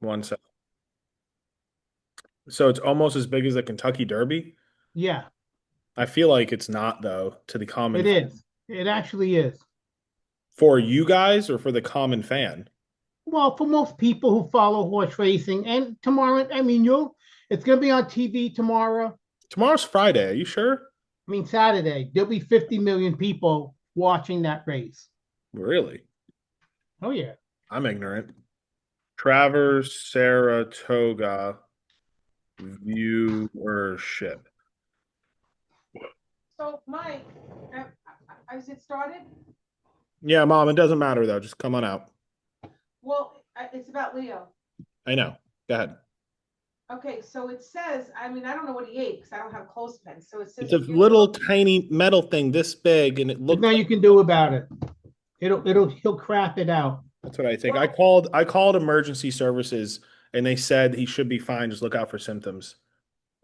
One sec. So it's almost as big as the Kentucky Derby. Yeah, I feel like it's not though to the it common is. It actually is. for you guys or for the common fan. Well, for most people who follow horse racing, and tomorrow, it's going to be on TV tomorrow. Tomorrow's Friday. Are you sure? Saturday, there'll be 50 million people watching that race. Really? Oh, yeah. I'm ignorant. Travers Saratoga viewership. So, Mike, has it started? Yeah, Mom, it doesn't matter though. Just come on out. Well, it's about Leo. I know. Go ahead. Okay, so it says, I don't know what he ate because I don't have clothespins. So it says It's a if you're little looking, tiny metal thing this big, and it There's looked nothing like you can do about it. He'll crap it out. that's what I think. I well, called I called emergency services and they said he should be fine. Just look out for symptoms.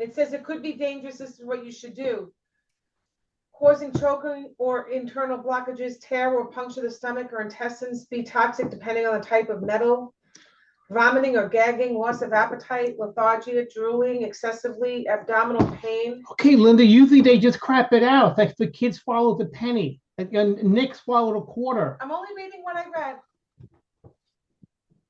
it says it could be dangerous. This is what you should do. Causing choking or internal blockages, tear or puncture the stomach or intestines, be toxic depending on the type of metal. Vomiting or gagging, loss of appetite, lethargia, drooling, excessively, abdominal pain. Okay, Linda, usually they just crap it out. Like the kids swallow the penny, and Nick swallowed a quarter. I'm only reading what I read.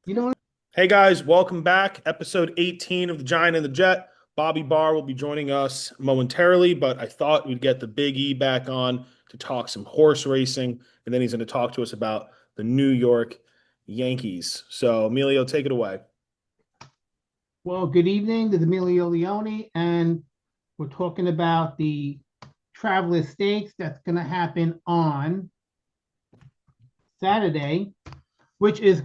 You know, Hey guys, welcome back. Episode 18 of The Giant and the Jet. Bobby Barr will be joining us momentarily, but I thought we'd get the Big E back on to talk some horse racing, and then he's going to talk to us about the New York Yankees. So, Emilio, take it away. well, good evening. This is Emilio Leone, and we're talking about the Travers Stakes that's going to happen on Saturday, which is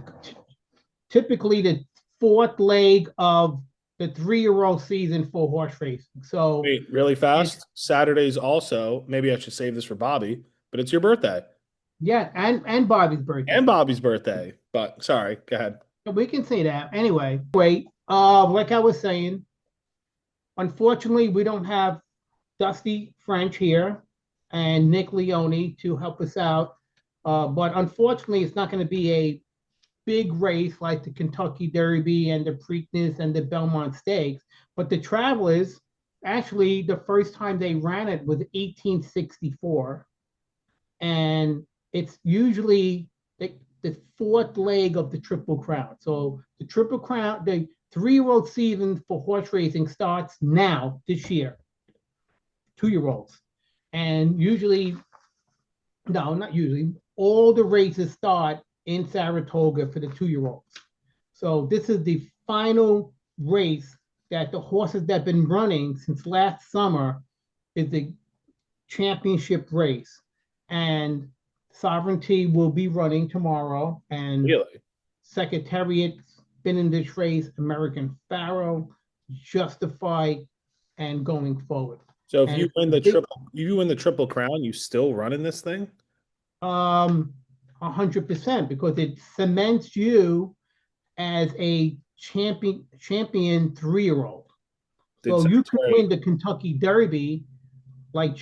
typically the fourth leg of the 3-year-old season for horse racing. So, Wait, really it's, fast. Saturday's also, maybe I should save this for Bobby, but it's your birthday yeah, and Bobby's birthday. and Bobby's birthday. But sorry, go ahead. We can say that. Anyway, wait. Like I was saying, unfortunately, we don't have Dusty French here and Nick Leone to help us out. But unfortunately, it's not going to be a big race like the Kentucky Derby and the Preakness and the Belmont Stakes. But the Travelers, actually, the first time they ran it was 1864. And it's usually the fourth leg of the Triple Crown. So the Triple Crown, the 3-year-old season for horse racing starts now this year. 2-year-olds, and usually, no, not usually. All the races start in Saratoga for the 2-year-olds. So this is the final race that the horses that have been running since last summer is the championship race, and Sovereignty will be running tomorrow, and Really? Secretariat's been in this race, American Pharaoh, Justified, and going forward. So if And you it's win the the big triple crown, you still running this thing? 100% because it cements you as a champion 3-year-old. Did So you could Secretary win the Kentucky Derby like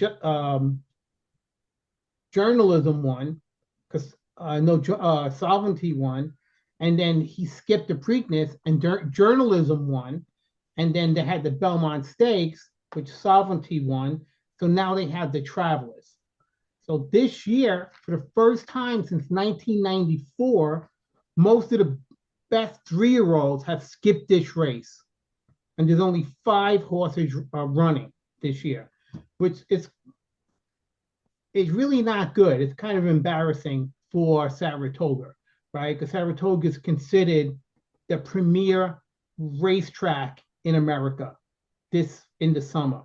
journalism won, because no sovereignty won, and then he skipped the Preakness and journalism won, and then they had the Belmont Stakes, which sovereignty won. So now they have the Travelers. So this year, for the first time since 1994, most of the best 3-year-olds have skipped this race, and there's only 5 horses running this year, which is really not good. It's kind of embarrassing for Saratoga, right? Because Saratoga is considered the premier racetrack in America this in the summer.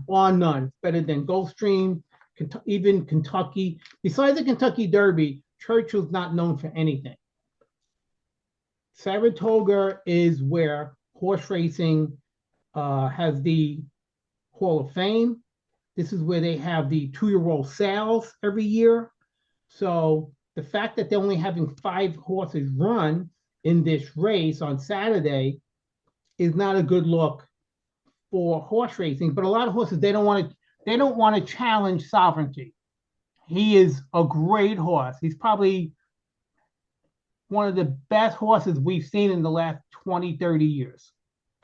Bar none. Better than Gulfstream, even Kentucky. Besides the Kentucky Derby, Churchill's not known for anything. Saratoga is where horse racing has the Hall of Fame. This is where they have the 2-year-old sales every year. So the fact that they're only having 5 horses run in this race on Saturday is not a good look for horse racing. But a lot of horses they don't want to challenge Sovereignty. He is a great horse. He's probably one of the best horses we've seen in the last 20, 30 years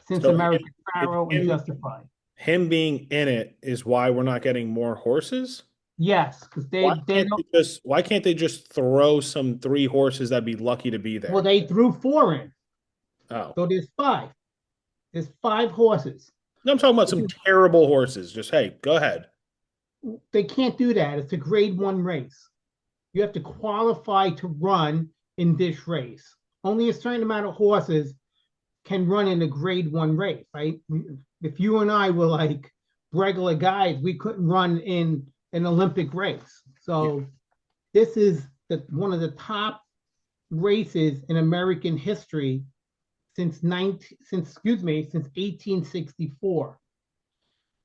since So American it's Pharoah and Justified. him being in it is why we're not getting more horses. Yes, because they don't. Why can't they just throw some three horses that'd be lucky to be Well, there? they threw four in, Oh. so there's five. There's five horses. No, I'm talking about some terrible horses. Just hey, go ahead. They can't do that. It's a grade one race. You have to qualify to run in this race. Only a certain amount of horses can run in a grade one race, right? If you and I were like regular guys, we couldn't run in an Olympic race. So this is one of the top races in American history since 1864.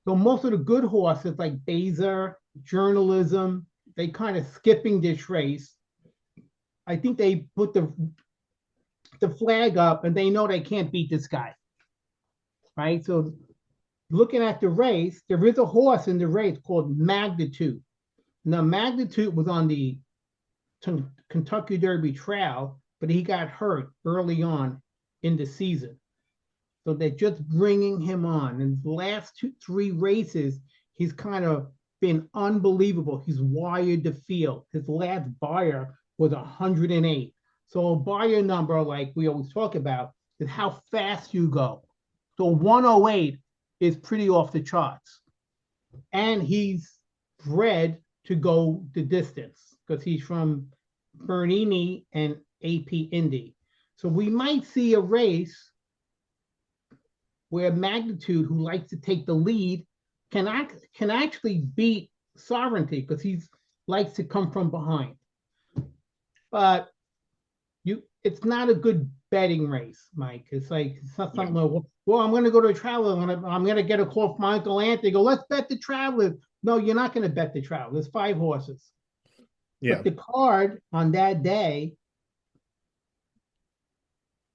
So most of the good horses like Baser, Journalism, they kind of skipping this race. I think they put the flag up and they know they can't beat this guy. Right? So looking at the race, there is a horse in the race called Magnitude. Now Magnitude was on the Kentucky Derby Trail, but he got hurt early on in the season. So they're just bringing him on. In the last three races, he's kind of been unbelievable. He's wired the field. His last Beyer was 108. So a Beyer number, like we always talk about, is how fast you go. So 108 is pretty off the charts. And he's bred to go the distance because he's from Bernini and AP Indy. So we might see a race where Magnitude, who likes to take the lead, can actually beat Sovereignty because he likes to come from behind. But it's not a good betting race, Mike. It's not something like, well, I'm going to go to a Traveler and I'm going to get a call from my Uncle Anthony. Go, let's bet the Traveler. No, you're not going to bet the Traveler. There's five horses. Yeah. But the card on that day,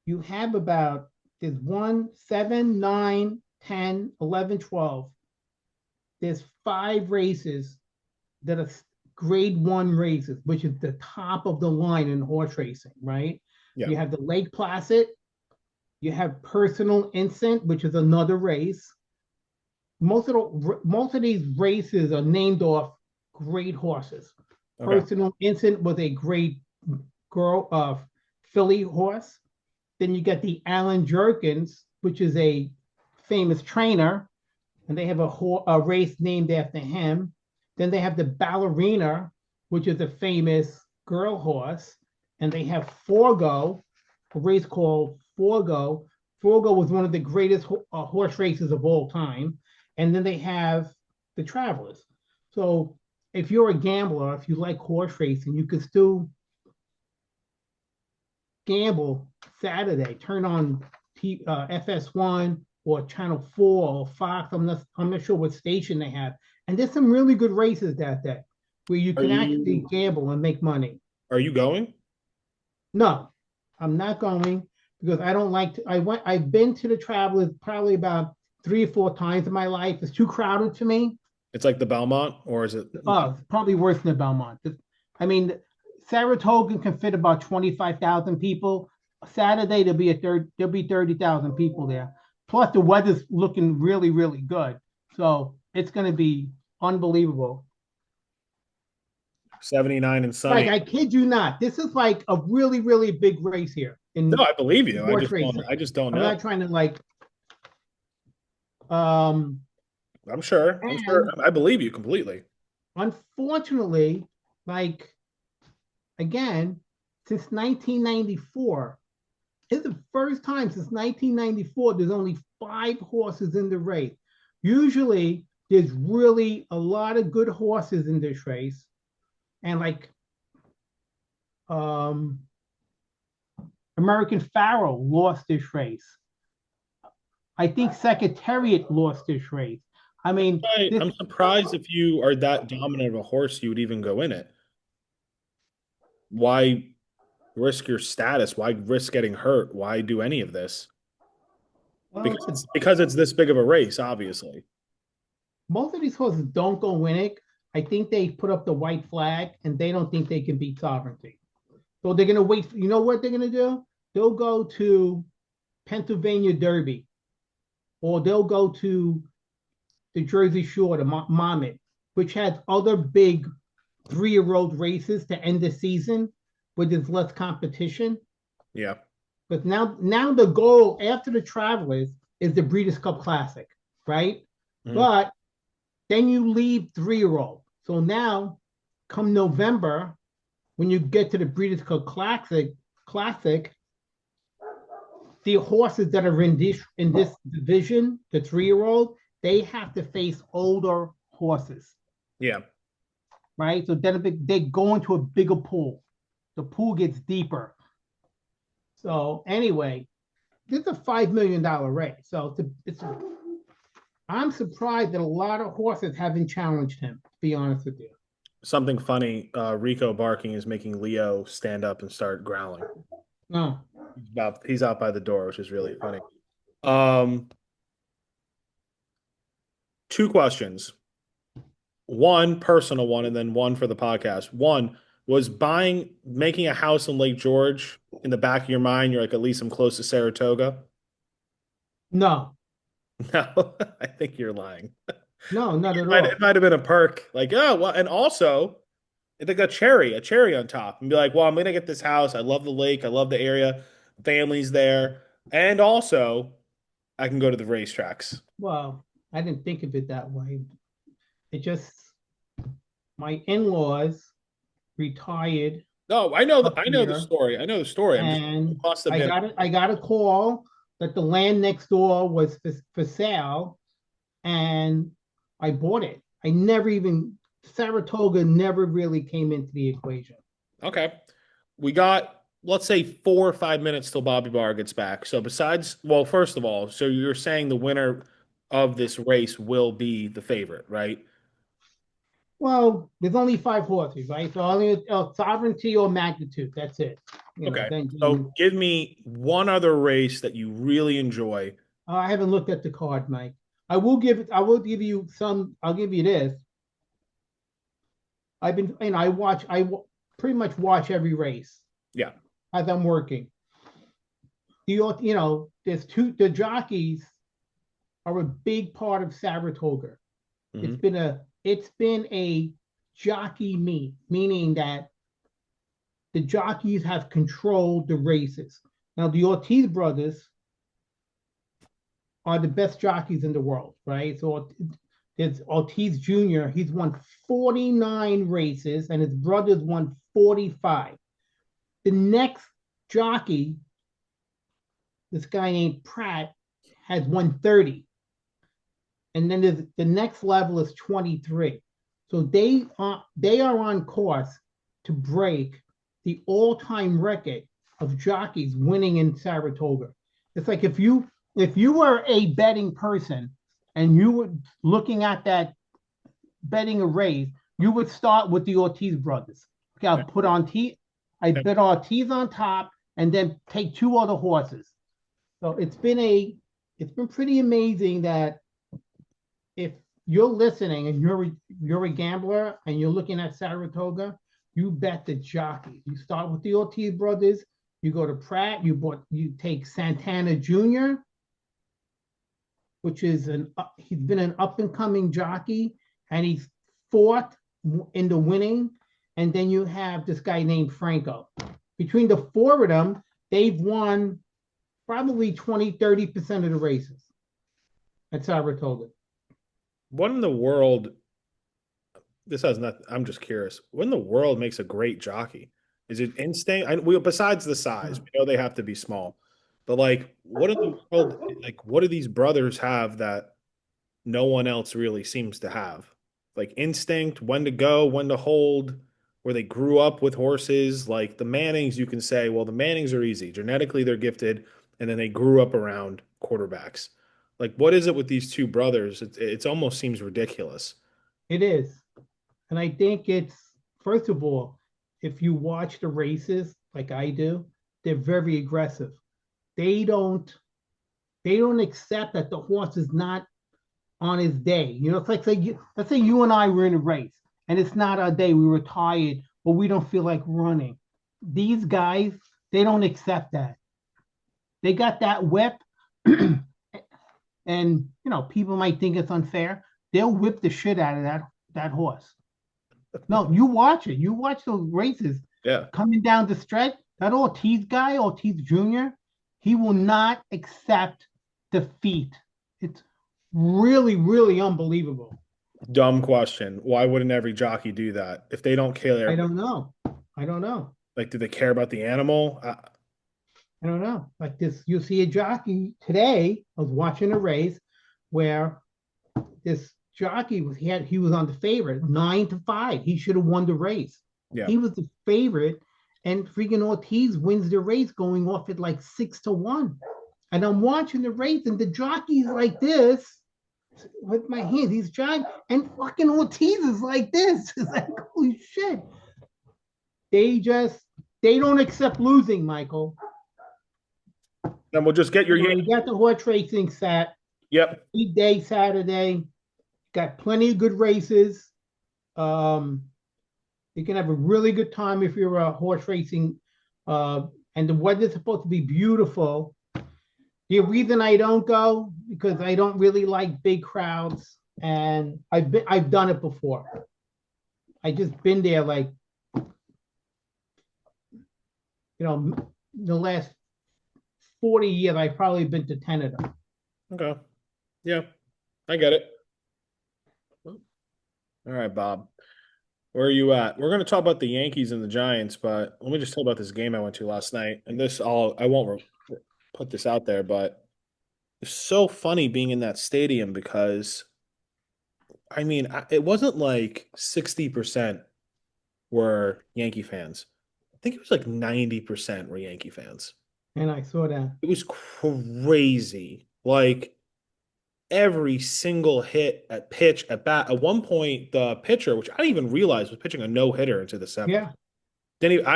you have about there's 1, 7, 9, 10, 11, 12. There's five races that are grade one races, which is the top of the line in horse racing, right? Yeah. You have the Lake Placid, you have Personal Instant, which is another race. Most of these races are named off great horses. Okay. Personal Instant was a great filly horse. Then you get the Alan Jerkins, which is a famous trainer, and they have a race named after him. Then they have the Ballerina, which is a famous girl horse, and they have Forgo, a race called Forgo. Forgo was one of the greatest horse races of all time. And then they have the Travelers. So if you're a gambler, if you like horse racing, you can still gamble Saturday. Turn on FS1 or Channel 4 or Fox. I'm not sure what station they have. And there's some really good races that day where you can actually gamble and make money. Are you going? No, I'm not going because I don't like to. I've been to the Travelers probably about 3 or 4 times in my life. It's too crowded to me. It's like the Belmont, or is it? Oh, it's probably worse than the Belmont. I mean, Saratoga can fit about 25,000 people. Saturday there'll be 30,000 people there. Plus the weather's looking really, really good. So it's going to be unbelievable. 79 and sunny. Like, I kid you not. This is like a really, really big race here. No, I believe you. I just don't know. I'm not trying to like. I'm sure. I believe you completely. Unfortunately, like, again, since 1994, it's the first time since 1994 there's only 5 horses in the race. Usually, there's really a lot of good horses in this race, and like, American Pharoah lost this race. I think Secretariat lost this race. I mean, I'm surprised if you are that dominant of a horse, you would even go in it. Why risk your status? Why risk getting hurt? Why do any of this? Well, because it's this big of a race, obviously. Most of these horses don't go win it. I think they put up the white flag and they don't think they can beat Sovereignty. So they're gonna wait. You know what they're gonna do? They'll go to Pennsylvania Derby, or they'll go to the Jersey Shore, the Monmouth, which has other big 3-year-old races to end the season where there's less competition. Yeah. But now the goal after the Travelers is the Breeders' Cup Classic, right? But then you leave 3-year-old. So now, come November, when you get to the Breeders' Cup Classic, the horses that are in this division, the 3-year-old, they have to face older horses, Yeah. right? So then they go into a bigger pool. The pool gets deeper. So anyway, this is a $5 million race. So I'm surprised that a lot of horses haven't challenged him, to be honest with you. Something funny, Rico barking is making Leo stand up and start growling. No. He's out by the door, which is really funny. Um, 2 questions. One personal one, and then one for the podcast. One was making a house in Lake George in the back of your mind. You're like, at least I'm close to Saratoga. No. No, I think you're lying. No, not at all. It might have been a perk. Like, oh, well, and also, like a cherry on top, and be like, well, I'm gonna get this house. I love the lake. I love the area. Family's there, and also, I can go to the racetracks. Well, I didn't think of it that way. It just my in-laws retired. No, I know up I know the here, story. I know the story. and Must have been. I got a call that the land next door was for sale, and I bought it. Saratoga never really came into the equation. Okay. We got, let's say, 4 or 5 minutes till Bobby Barr gets back. So well, first of all, so you're saying the winner of this race will be the favorite, right? Well, there's only 5 horses, right? So only sovereignty or magnitude. That's it. Okay. So give me one other race that you really enjoy. I haven't looked at the card, Mike. I will give you some. I'll give you this. I pretty much watch every race. Yeah. As I'm working. The jockeys are a big part of Saratoga. Mm-hmm. It's been a jockey meet, meaning that the jockeys have controlled the races. Now, the Ortiz brothers are the best jockeys in the world, right? So there's Ortiz Jr., he's won 49 races, and his brothers won 45. The next jockey, this guy named Pratt, has won 30. And then the next level is 23. So they are on course to break the all-time record of jockeys winning in Saratoga. It's like if you were a betting person and you were looking at that betting a race, you would start with the Ortiz brothers. Okay, I bet Ortiz on top and then take 2 other horses. So it's been pretty amazing that if you're listening and you're a gambler and you're looking at Saratoga, you bet the jockey. You start with the Ortiz brothers, you go to Pratt, you take Santana Jr., which is he's been an up and coming jockey, and he's 4th in the winning. And then you have this guy named Franco. Between the 4 of them, they've won probably 20-30% of the races at Saratoga. What in the world? This has nothing. I'm just curious. What in the world makes a great jockey? Is it instinct? Besides the size, we know they have to be small. But what in the world? What do these brothers have that no one else really seems to have? Like instinct, when to go, when to hold, where they grew up with horses. Like the Mannings, you can say, well, the Mannings are easy. Genetically, they're gifted, and then they grew up around quarterbacks. What is it with these 2 brothers? It almost seems ridiculous. It is. And I think it's, first of all, if you watch the races like I do, they're very aggressive. They don't accept that the horse is not on his day. It's like let's say you and I were in a race and it's not our day. We were tired, but we don't feel like running. these guys, they don't accept that. They got that whip, and people might think it's unfair. They'll whip the shit out of that horse. No, you watch it. You watch those races Yeah. coming down the stretch. That Ortiz guy, Ortiz Jr., he will not accept defeat. It's really, really unbelievable. Dumb question. Why wouldn't every jockey do that if they don't care? I don't know. I don't know. Like, do they care about the animal? I don't know. Like this, you see a jockey today. I was watching a race where this jockey he was on the favorite 9-5. He should have won the race. Yeah. He was the favorite, and freaking Ortiz wins the race going off at like 6-1. And I'm watching the race, and the jockey's like this with my hands. He's trying, and fucking Ortiz is like this. It's like, holy shit. They don't accept losing, Michael. Then we'll just get your You got the horse racing set. Yep. Day Saturday. Got plenty of good races. You can have a really good time if you're a horse racing. And the weather's supposed to be beautiful. The reason I don't go because I don't really like big crowds, and I've done it before. I just been there like the last 40 years. I've probably been to 10 of them. Okay. Yeah, I get it. All right, Bob. Where are you at? We're going to talk about the Yankees and the Giants, but let me just tell you about this game I went to last night. And I won't put this out there, but it's so funny being in that stadium because, I mean, it wasn't like 60% were Yankee fans. I think it was like 90% were Yankee fans. And I saw that. It was crazy. Like, every single hit at pitch at bat. At one point, the pitcher, which I didn't even realize was pitching a no-hitter into the seventh. Yeah. Then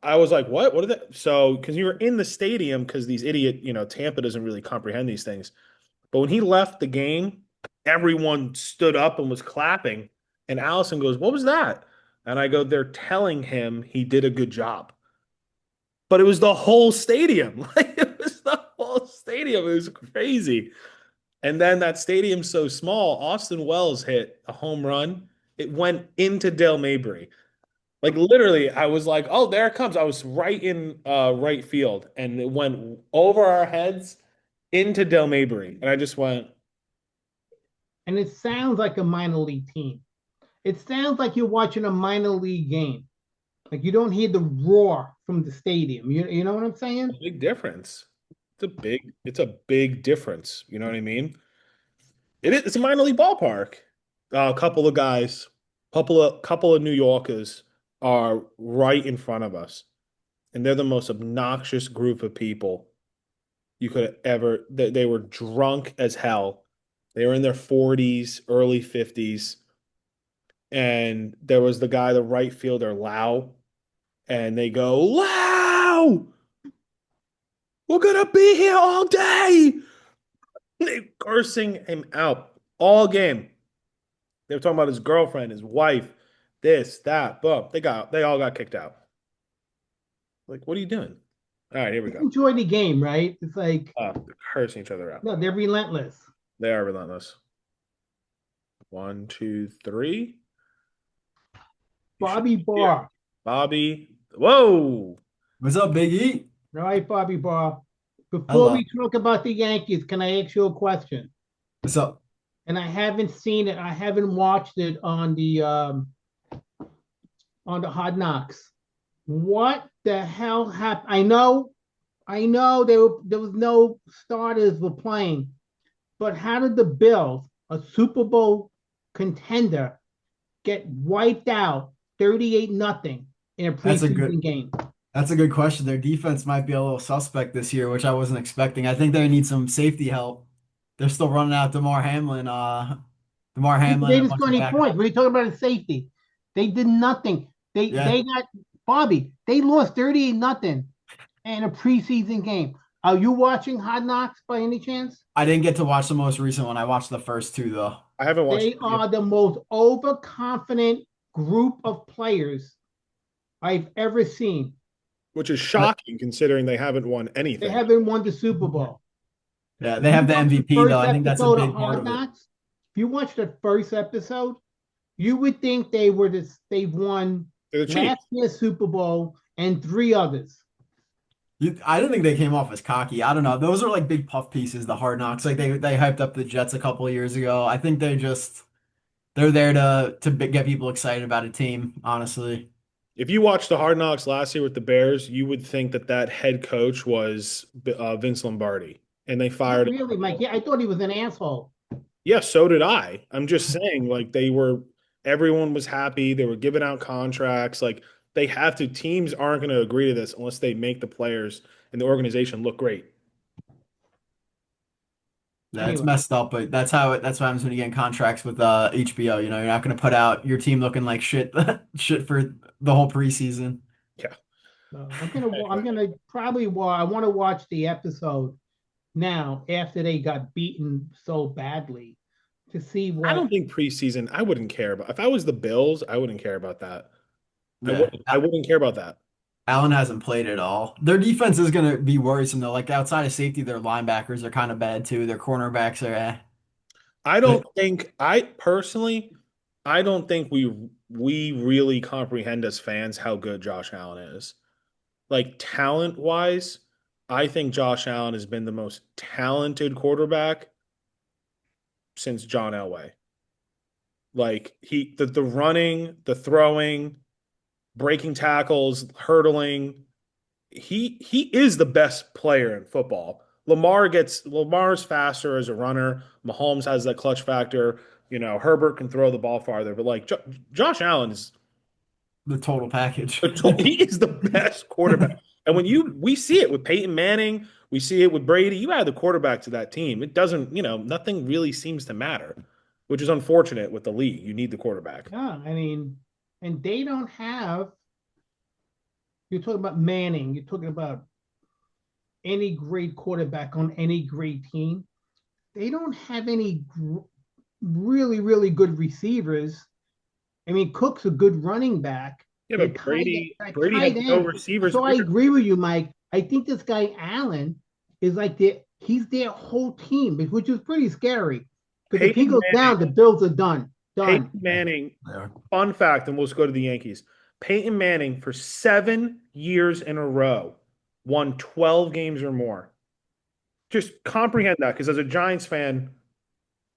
I was like, what? What are that? So, because you were in the stadium, because these idiot, Tampa doesn't really comprehend these things. But when he left the game, everyone stood up and was clapping. And Allison goes, what was that? And I go, they're telling him he did a good job. But it was the whole stadium. Like, it was the whole stadium. It was crazy. And then that stadium's so small, Austin Wells hit a home run. It went into Dale Mabry. Like, literally, I was like, oh, there it comes. I was right in right field, and it went over our heads into Dale Mabry. And I just went. And it sounds like a minor league team. It sounds like you're watching a minor league game. Like, you don't hear the roar from the stadium. You know what I'm saying? Big difference. It's a big difference. You know what I mean? It's a minor league ballpark. A couple of guys, couple of New Yorkers are right in front of us, and they're the most obnoxious group of people you could ever. They were drunk as hell. They were in their 40s, early 50s, and there was the right fielder, Lau, and they go, Lau, we're gonna be here all day. They cursing him out all game. They were talking about his girlfriend, his wife, this, that, boom. They all got kicked out. Like, what are you doing? All right, here we go. Enjoy the game, right? It's like They're cursing each other out. no, they're relentless. They are relentless. 1, 2, 3. Bobby Barr. Bobby. Whoa. What's up, Big E? All right, Bobby Barr. Before Hello. we talk about the Yankees, can I ask you a question? What's up? And I haven't seen it. I haven't watched it on the Hard Knocks. What the hell happened? I know there was no starters were playing, but how did the Bills, a Super Bowl contender, get wiped out 38-0 in a preseason game? That's a good question. Their defense might be a little suspect this year, which I wasn't expecting. I think they need some safety help. They're still running out DeMar Hamlin. They didn't score any points. What are you talking about? A safety. They did nothing. They got Bobby. They lost 38-0 in a preseason game. Are you watching Hard Knocks by any chance? I didn't get to watch the most recent one. I watched the first two though. I haven't watched. They are the most overconfident group of players I've ever seen. which is shocking considering they haven't won They anything. haven't won the Super Bowl. Yeah, If they you have the watch the MVP though. first I think that's a episode of big part Hard of it. Knocks, if you watch the first episode, you would think they've won They're the Chiefs. last year's Super Bowl and three others. I didn't think they came off as cocky. I don't know. Those are like big puff pieces, the Hard Knocks. Like they hyped up the Jets a couple of years ago. I think they're there to get people excited about a team, honestly. If you watched the Hard Knocks last year with the Bears, you would think that that head coach was Vince Lombardi, and they Not fired him. really, Mike. Yeah, I thought he was an asshole. Yeah, so did I. I'm just saying, like everyone was happy. They were giving out contracts. Like they have to. Teams aren't going to agree to this unless they make the players and the organization look great. Yeah, it's Anyway, messed up, but that's what happens when you get in contracts with HBO. You know, you're not going to put out your team looking like shit shit for the whole preseason. Yeah. I'm gonna probably I want to watch the episode now after they got beaten so badly to see I what. don't think preseason. I wouldn't care about. If I was the Bills, I wouldn't care about that. I Yeah. wouldn't. I wouldn't care about that. Allen hasn't played at all. Their defense is going to be worrisome though. Like outside of safety, their linebackers are kind of bad too. Their cornerbacks are I But don't think. I personally, I don't think we really comprehend as fans how good Josh Allen is. Like talent wise, I think Josh Allen has been the most talented quarterback since John Elway. Like the running, the throwing, breaking tackles, hurdling. He is the best player in football. Lamar's faster as a runner. Mahomes has that clutch factor. Herbert can throw the ball farther, but like Josh Allen is the total package. he is the best quarterback. And we see it with Peyton Manning, we see it with Brady. You add the quarterback to that team, it doesn't, nothing really seems to matter, which is unfortunate with the league. You need the quarterback. Yeah, I mean, and they don't have. You're talking about Manning. You're talking about any great quarterback on any great team. They don't have any really, really good receivers. I mean, Cook's a good running back. Yeah, The but Brady tight had no end. receivers. So I agree with you, Mike. I think this guy Allen is like he's their whole team, which is pretty scary. Because if he Peyton goes Manning, down, the Bills are done. Peyton Done. Manning, Yeah. fun fact, and we'll just go to the Yankees. Peyton Manning for 7 years in a row won 12 games or more. Just comprehend that, because as a Giants fan,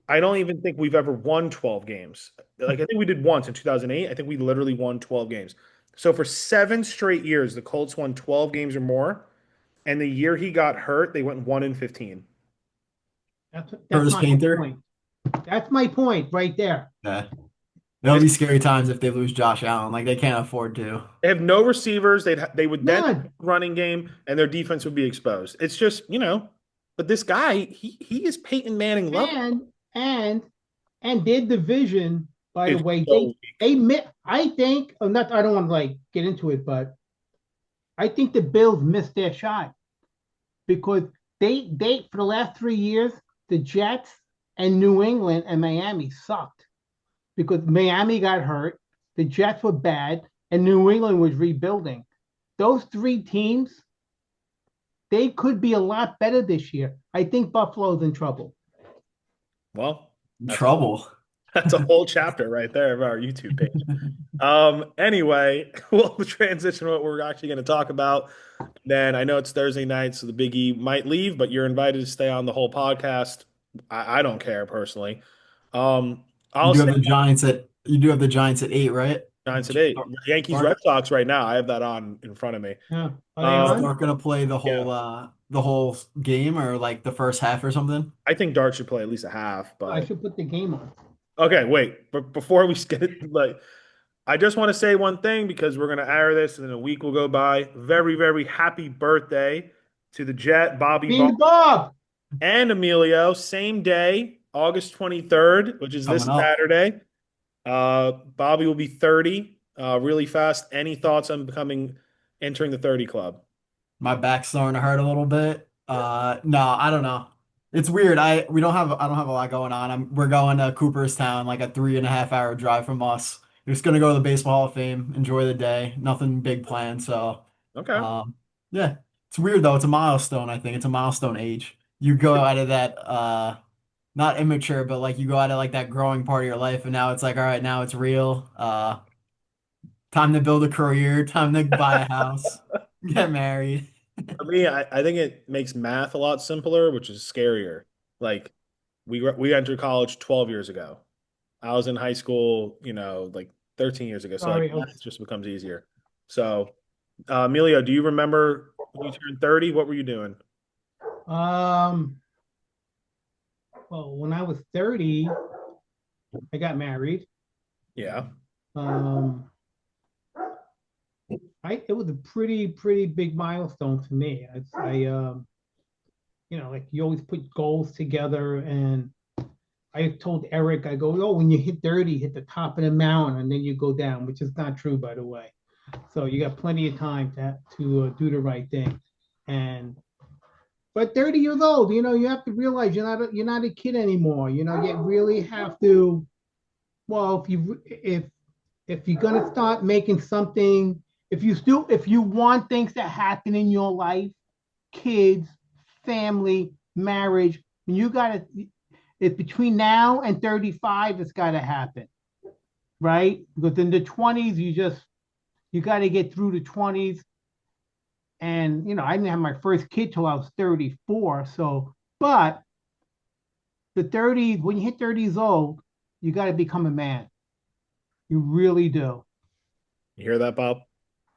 I don't even think we've ever won 12 games. Like I think we did once in 2008. I think we literally won 12 games. So for 7 straight years, the Colts won 12 games or more. And the year he got hurt, they went 1-15. That's Curtis my Painter. point. That's my point right there. Yeah. There'll be scary times if they lose Josh Allen. Like they can't afford to. They have no receivers. They would then None. running game, and their defense would be exposed. It's just, but this guy, he is Peyton Manning level. And their division, by the It's way, so weak. I think not. I don't want to like get into it, but I think the Bills missed their shot because they for the last 3 years, the Jets and New England and Miami sucked because Miami got hurt, the Jets were bad, and New England was rebuilding. Those three teams, they could be a lot better this year. I think Buffalo's in trouble. Well, Trouble. that's a whole chapter right there of our YouTube page. Anyway, we'll transition to what we're actually going to talk about. Then I know it's Thursday night, so the Big E might leave, but you're invited to stay on the whole podcast. I don't care personally. I'll say You do have the Giants at 8, right? Giants at 8. Yankees Red Sox right now. I have that on in front of me. Yeah. Are Um, they on? Start gonna play the whole game or like the first half or something. I think Dart should play at least a half, I but should put the game on. okay, wait. But before we get it, like, I just want to say one thing because we're gonna air this and then a week will go by. Very, very happy birthday to the Jet, Bobby Being Ball, Bob. and Emilio. Same day, August 23rd, which is this Coming up. Saturday. Bobby will be 30, really fast. Any thoughts on entering the 30 club? My back's starting to hurt a little bit. No, I don't know. It's weird. I don't have a lot going on. We're going to Cooperstown, like a 3.5 hour drive from us. just gonna go to the Baseball Hall of Fame, enjoy the day. Nothing big planned. So, Okay. um, yeah, it's weird though. It's a milestone. I think it's a milestone age. You go out of that, not immature, but like you go out of like that growing part of your life, and now it's like, all right, now it's real. Time to build a career. Time to buy a house, get married. For me, I think it makes math a lot simpler, which is scarier. Like we entered college 12 years ago. I was in high school, like 13 years ago. So like Sorry. math just becomes easier. So, Emilio, do you remember when you turned 30? What were you doing? Um, well, when I was 30, I got married. Yeah. Um, it was a pretty big milestone for me. Like you always put goals together, and I told Eric, I go, oh, when you hit 30, hit the top of the mountain, and then you go down, which is not true, by the way. So you got plenty of time to do the right thing. And but 30 years old, you have to realize you're not a kid anymore. You really have to. Well, if you're gonna start making something, if you want things to happen in your life, kids, family, marriage, you gotta. It's between now and 35. It's got to happen, right? Because in the 20s, you got to get through the 20s. And I didn't have my first kid till I was 34. So, but the 30s, when you hit 30 years old, you got to become a man. You really do. You hear that, Bob?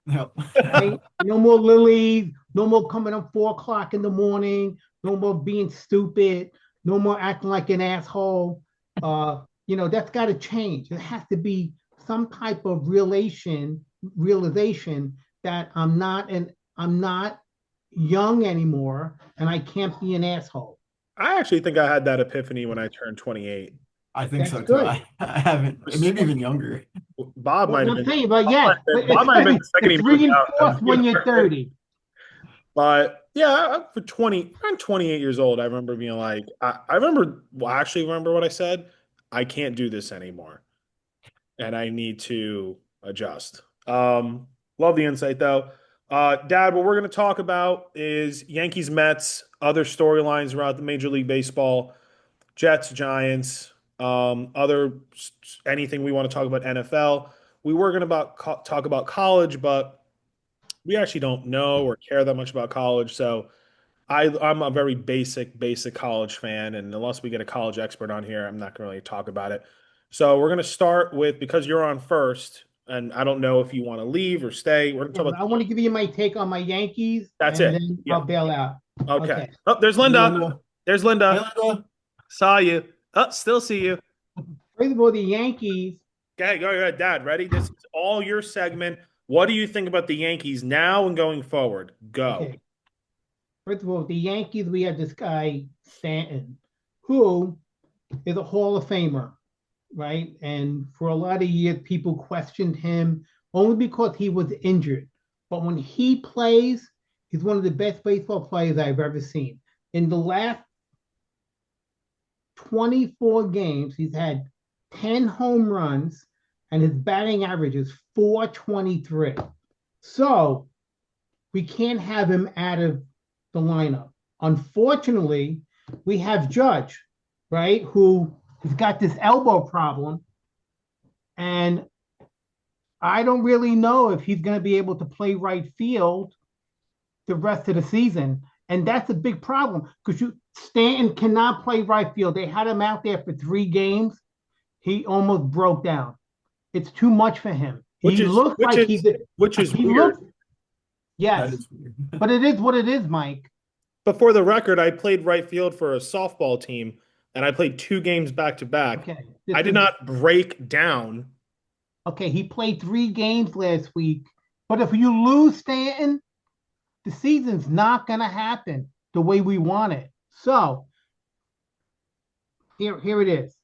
Yep. Right? No more lilies, no more coming up 4 o'clock in the morning, no more being stupid, no more acting like an asshole. That's got to change. There has to be some type of realization that I'm not young anymore and I can't be an asshole. I actually think I had that epiphany when I turned 28. I think That's so too. good. I haven't, maybe even younger. Bob Well, might have I'm been saying, but yeah, but Bob might have been the second he it's moved out. reinforced when you're 30. But yeah, for 20, I'm 28 years old. I remember being like, I remember, well, I actually remember what I said. I can't do this anymore, and I need to adjust. Love the insight though. Dad, what we're going to talk about is Yankees, Mets, other storylines around the Major League Baseball, Jets, Giants, other anything we want to talk about NFL. We were going to talk about college, but we actually don't know or care that much about college. So I'm a very basic college fan, and unless we get a college expert on here, I'm not going to really talk about it. So we're going to start with because you're on first, and I don't know if you want to leave or stay. We're going to Yeah, talk I about want to give you my take on my Yankees, that's and it. then Yeah. I'll bail out. Okay. Okay. Oh, there's Hey, Linda. Linda. There's Hey, Linda. Linda. Saw you. Oh, still see you. First of all, the Yankees. Okay, go ahead, Dad. Ready? This is all your segment. What do you think about the Yankees now and going forward? Go. Okay. First of all, the Yankees, we have this guy, Stanton, who is a Hall of Famer, right? And for a lot of years, people questioned him only because he was injured. But when he plays, he's one of the best baseball players I've ever seen. In the last 24 games, he's had 10 home runs, and his batting average is 423. So we can't have him out of the lineup. Unfortunately, we have Judge, right, who has got this elbow problem, and I don't really know if he's going to be able to play right field the rest of the season. And that's a big problem because Stanton cannot play right field. They had him out there for 3 games. He almost broke down. It's too much for him. Which He is looks which like is he's which is he weird. looks That yes, is weird. but it is what it is, Mike. But for the record, I played right field for a softball team, and I played 2 games back to back. Okay, I did not break down. okay. He played 3 games last week, but if you lose Stanton, the season's not going to happen the way we want it. So here it is.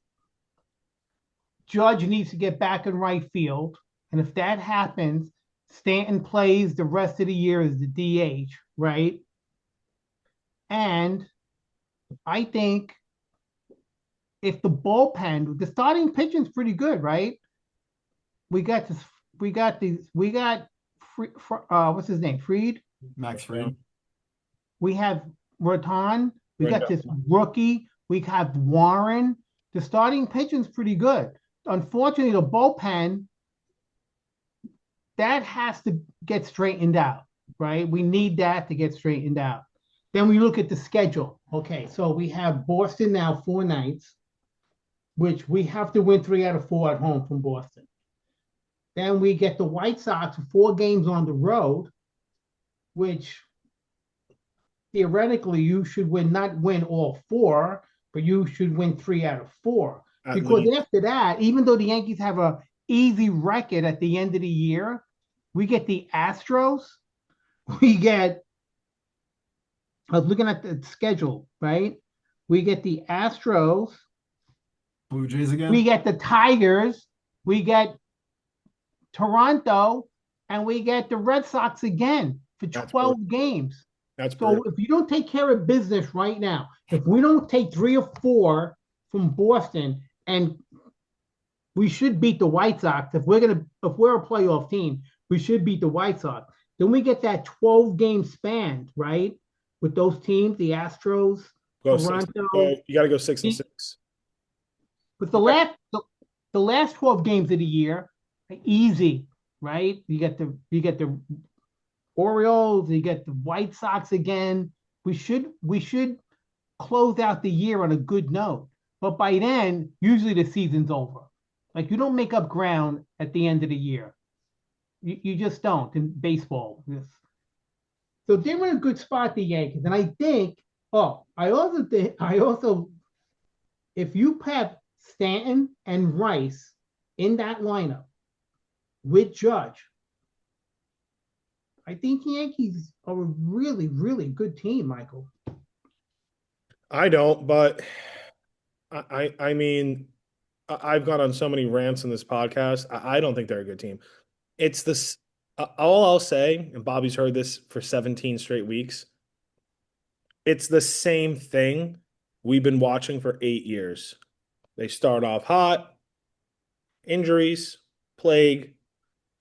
Judge needs to get back in right field, and if that happens, Stanton plays the rest of the year as the DH, right? And I think if the starting pitching is pretty good, right? we got this. We got these. We got what's his name? Freed. Max Fried. We have Raton. We got Rendon. this rookie. We have Warren. The starting pitching's pretty good. Unfortunately, the bullpen that has to get straightened out, right? We need that to get straightened out. Then we look at the schedule. Okay, so we have Boston now 4 nights, which we have to win 3 out of 4 at home from Boston. Then we get the White Sox 4 games on the road, which theoretically you should not win all 4, but you should win 3 out of 4. Because after that, even though the Yankees have a easy record at the end of the year, we get the Astros, I was looking at the schedule, right? We get the Astros, Blue Jays again. we get the Tigers, we get Toronto, and we get the Red Sox again for 12 games. That's so brutal. if you don't take care of business right now, if we don't take 3 or 4 from Boston, and we should beat the White Sox, if we're a playoff team, we should beat the White Sox. Then we get that 12-game span, right? With those teams, the Astros, Toronto. You got to go 6-6. But the last 12 games of the year, easy, right? You get the Orioles, you get the White Sox again. We should close out the year on a good note. But by then, usually the season's over. Like you don't make up ground at the end of the year. You just don't in baseball. So they're in a good spot, the Yankees. And I think, I also, if you have Stanton and Rice in that lineup with Judge, I think the Yankees are a really, really good team, Michael. I don't, but I mean, I've gone on so many rants in this podcast. I don't think they're a good team. It's this. All I'll say, and Bobby's heard this for 17 straight weeks, it's the same thing we've been watching for 8 years. They start off hot, injuries, plague.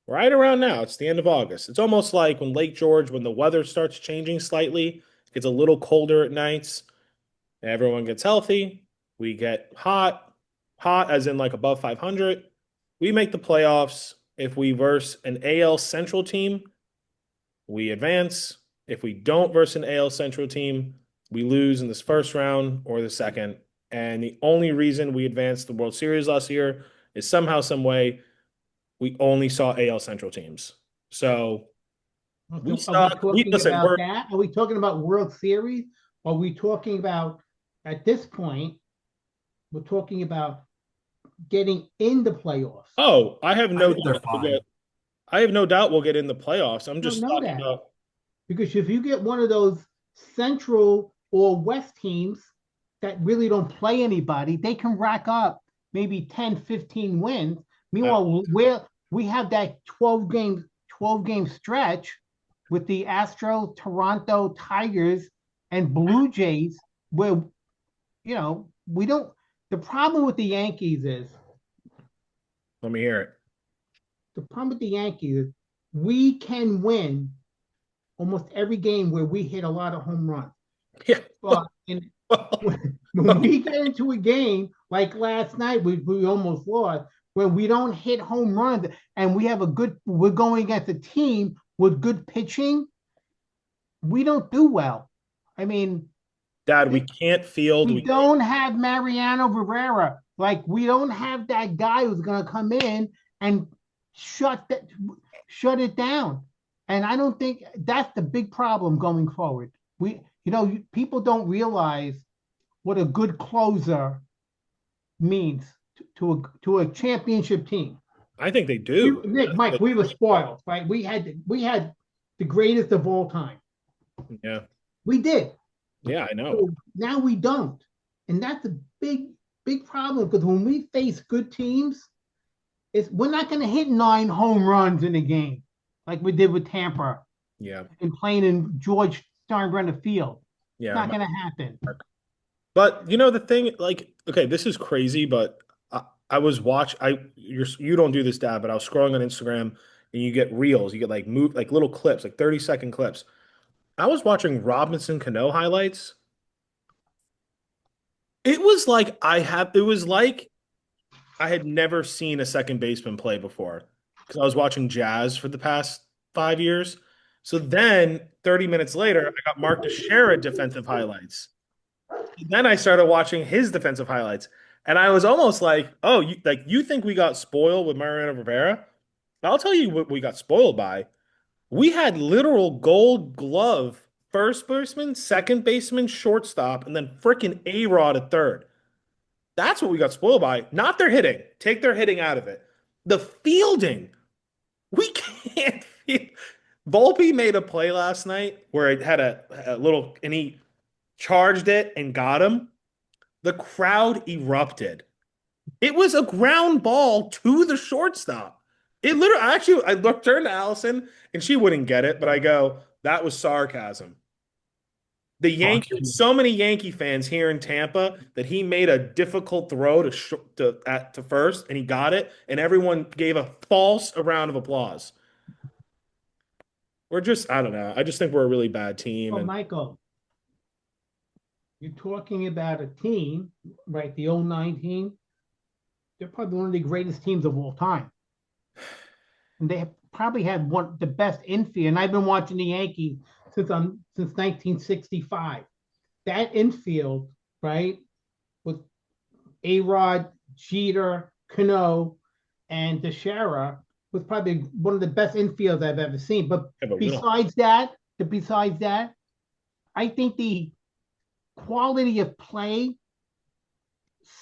Right around now, it's the end of August. It's almost like when Lake George, when the weather starts changing slightly, it gets a little colder at nights, everyone gets healthy, we get hot as in like above 500. We make the playoffs. If we verse an AL Central team, we advance. If we don't verse an AL Central team, we lose in this first round or the second. And the only reason we advanced the World Series last year is somehow, some way, we only saw AL Central teams. So we suck. Listen, are we talking about World Series? Are we talking about, at this point, we're talking about getting in the playoffs? Oh, I have no doubt. I have no doubt we'll get in the playoffs. I'm just talking about, because if you get one of those Central or West teams that really don't play anybody, they can rack up maybe 10, 15 wins. Meanwhile, we have that 12-game stretch with the Astros, Toronto, Tigers, and Blue Jays, where we don't. The problem with the Yankees is. Let me hear it. The problem with the Yankees is we can win almost every game where we hit a lot of home runs. Yeah. But when we get into a game like last night, we almost lost, when we don't hit home runs and we're going against a team with good pitching, we don't do well. I mean, Dad, we can't field. We don't have Mariano Rivera. Like, we don't have that guy who's going to come in and shut it down. And I don't think that's the big problem going forward. People don't realize what a good closer means to a championship team. I think they do. Mike, we were spoiled, right? We had the greatest of all time. Yeah. We did. Yeah, I know. So now we don't. And that's a big, big problem, because when we face good teams, we're not going to hit 9 home runs in a game like we did with Tampa. Yeah. And playing in George Steinbrenner Field. Yeah. It's not going to happen. But the thing, like, okay, this is crazy, but I was you don't do this, Dad, but I was scrolling on Instagram and you get reels, you get like little clips, like 30-second clips. I was watching Robinson Cano highlights. It was like I had never seen a second baseman play before because I was watching Jazz for the past 5 years. So then 30 minutes later, I got Mark Teixeira defensive highlights. Then I started watching his defensive highlights. And I was almost like, oh, you think we got spoiled with Mariano Rivera? I'll tell you what we got spoiled by. We had literal gold glove first baseman, second baseman, shortstop, and then freaking A-Rod at third. That's what we got spoiled by. Not their hitting. Take their hitting out of it. The fielding. We can't. Volpe made a play last night where it had a little, and he charged it and got him. The crowd erupted. It was a ground ball to the shortstop. It literally, actually, I turned to Allison and she wouldn't get it, but I go, that was sarcasm. The Yankees, so many Yankee fans here in Tampa that he made a difficult throw to first and he got it, and everyone gave a false round of applause. I don't know. I just think we're a really bad team. Well, Michael, you're talking about a team, right? The 09 team. They're probably one of the greatest teams of all time. And they have probably had the best infield. And I've been watching the Yankees since 1965. That infield, right, with A-Rod, Jeter, Cano, and Teixeira was probably one of the best infields I've ever seen. But besides that, I think the quality of play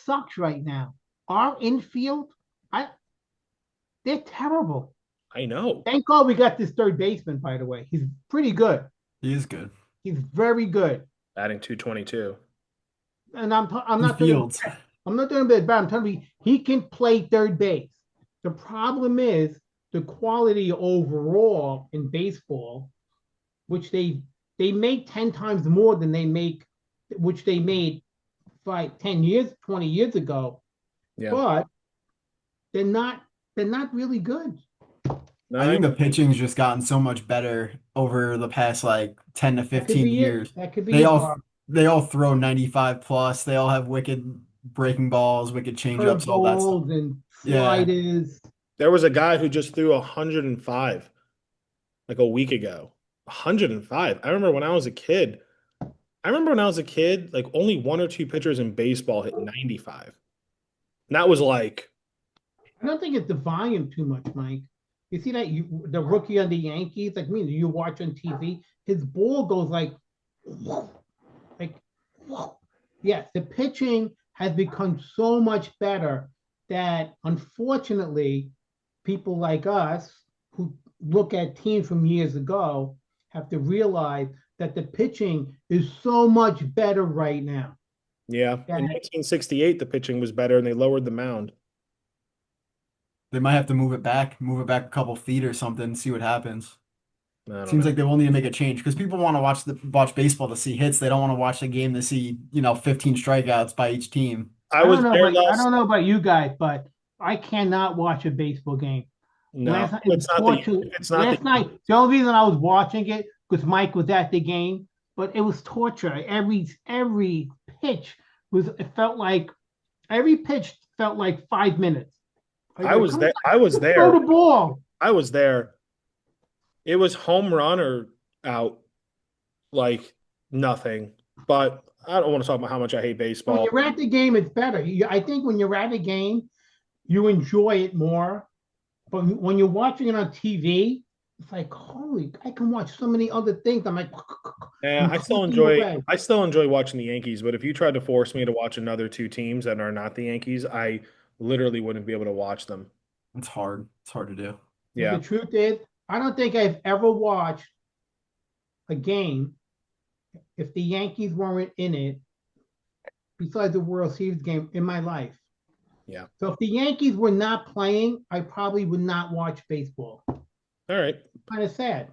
sucks right now. Our infield, they're terrible. I know. Thank God we got this third baseman, by the way. He's pretty good. He is good. He's very good. Batting 222. And I'm not talking about I'm telling you, he can play third base. The problem is the quality overall in baseball, which they make 10 times more than which they made 10 years, 20 years ago. Yeah. But they're not really good. No, I think the pitching's just gotten so much better over the past like 10 to 15 years. That could be they all throw 95 plus. They all have wicked breaking balls, wicked changeups, all that stuff. And sliders. Yeah. There was a guy who just threw 105 like a week ago. 105. I remember when I was a kid, like only one or two pitchers in baseball hit 95. And that was like, I don't think it's the volume too much, Mike. You see that the rookie on the Yankees, like me, you watch on TV, his ball goes like, yes, the pitching has become so much better that unfortunately, people like us who look at teams from years ago have to realize that the pitching is so much better right now. Yeah. In 1968, the pitching was better and they lowered the mound. They might have to move it back a couple feet or something, see what happens. Seems like they will need to make a change because people want to watch baseball to see hits. They don't want to watch the game to see 15 strikouts by each team. I don't know about you guys, but I cannot watch a baseball game. No, last night, the only reason I was watching it because Mike was at the game, but it was torture. Every pitch felt like 5 minutes. I was there. Throw the ball. I was there. It was home run or out, like nothing. But I don't want to talk about how much I hate baseball. When you're at the game, it's better. I think when you're at a game, you enjoy it more. But when you're watching it on TV, it's like, holy! I can watch so many other things. I'm like, yeah, I still enjoy watching the Yankees. But if you tried to force me to watch another two teams that are not the Yankees, I literally wouldn't be able to watch them. It's hard. It's hard to do. Yeah. The truth is, I don't think I've ever watched a game if the Yankees weren't in it, besides the World Series game, in my life. Yeah. So if the Yankees were not playing, I probably would not watch baseball. All right. Kind of sad.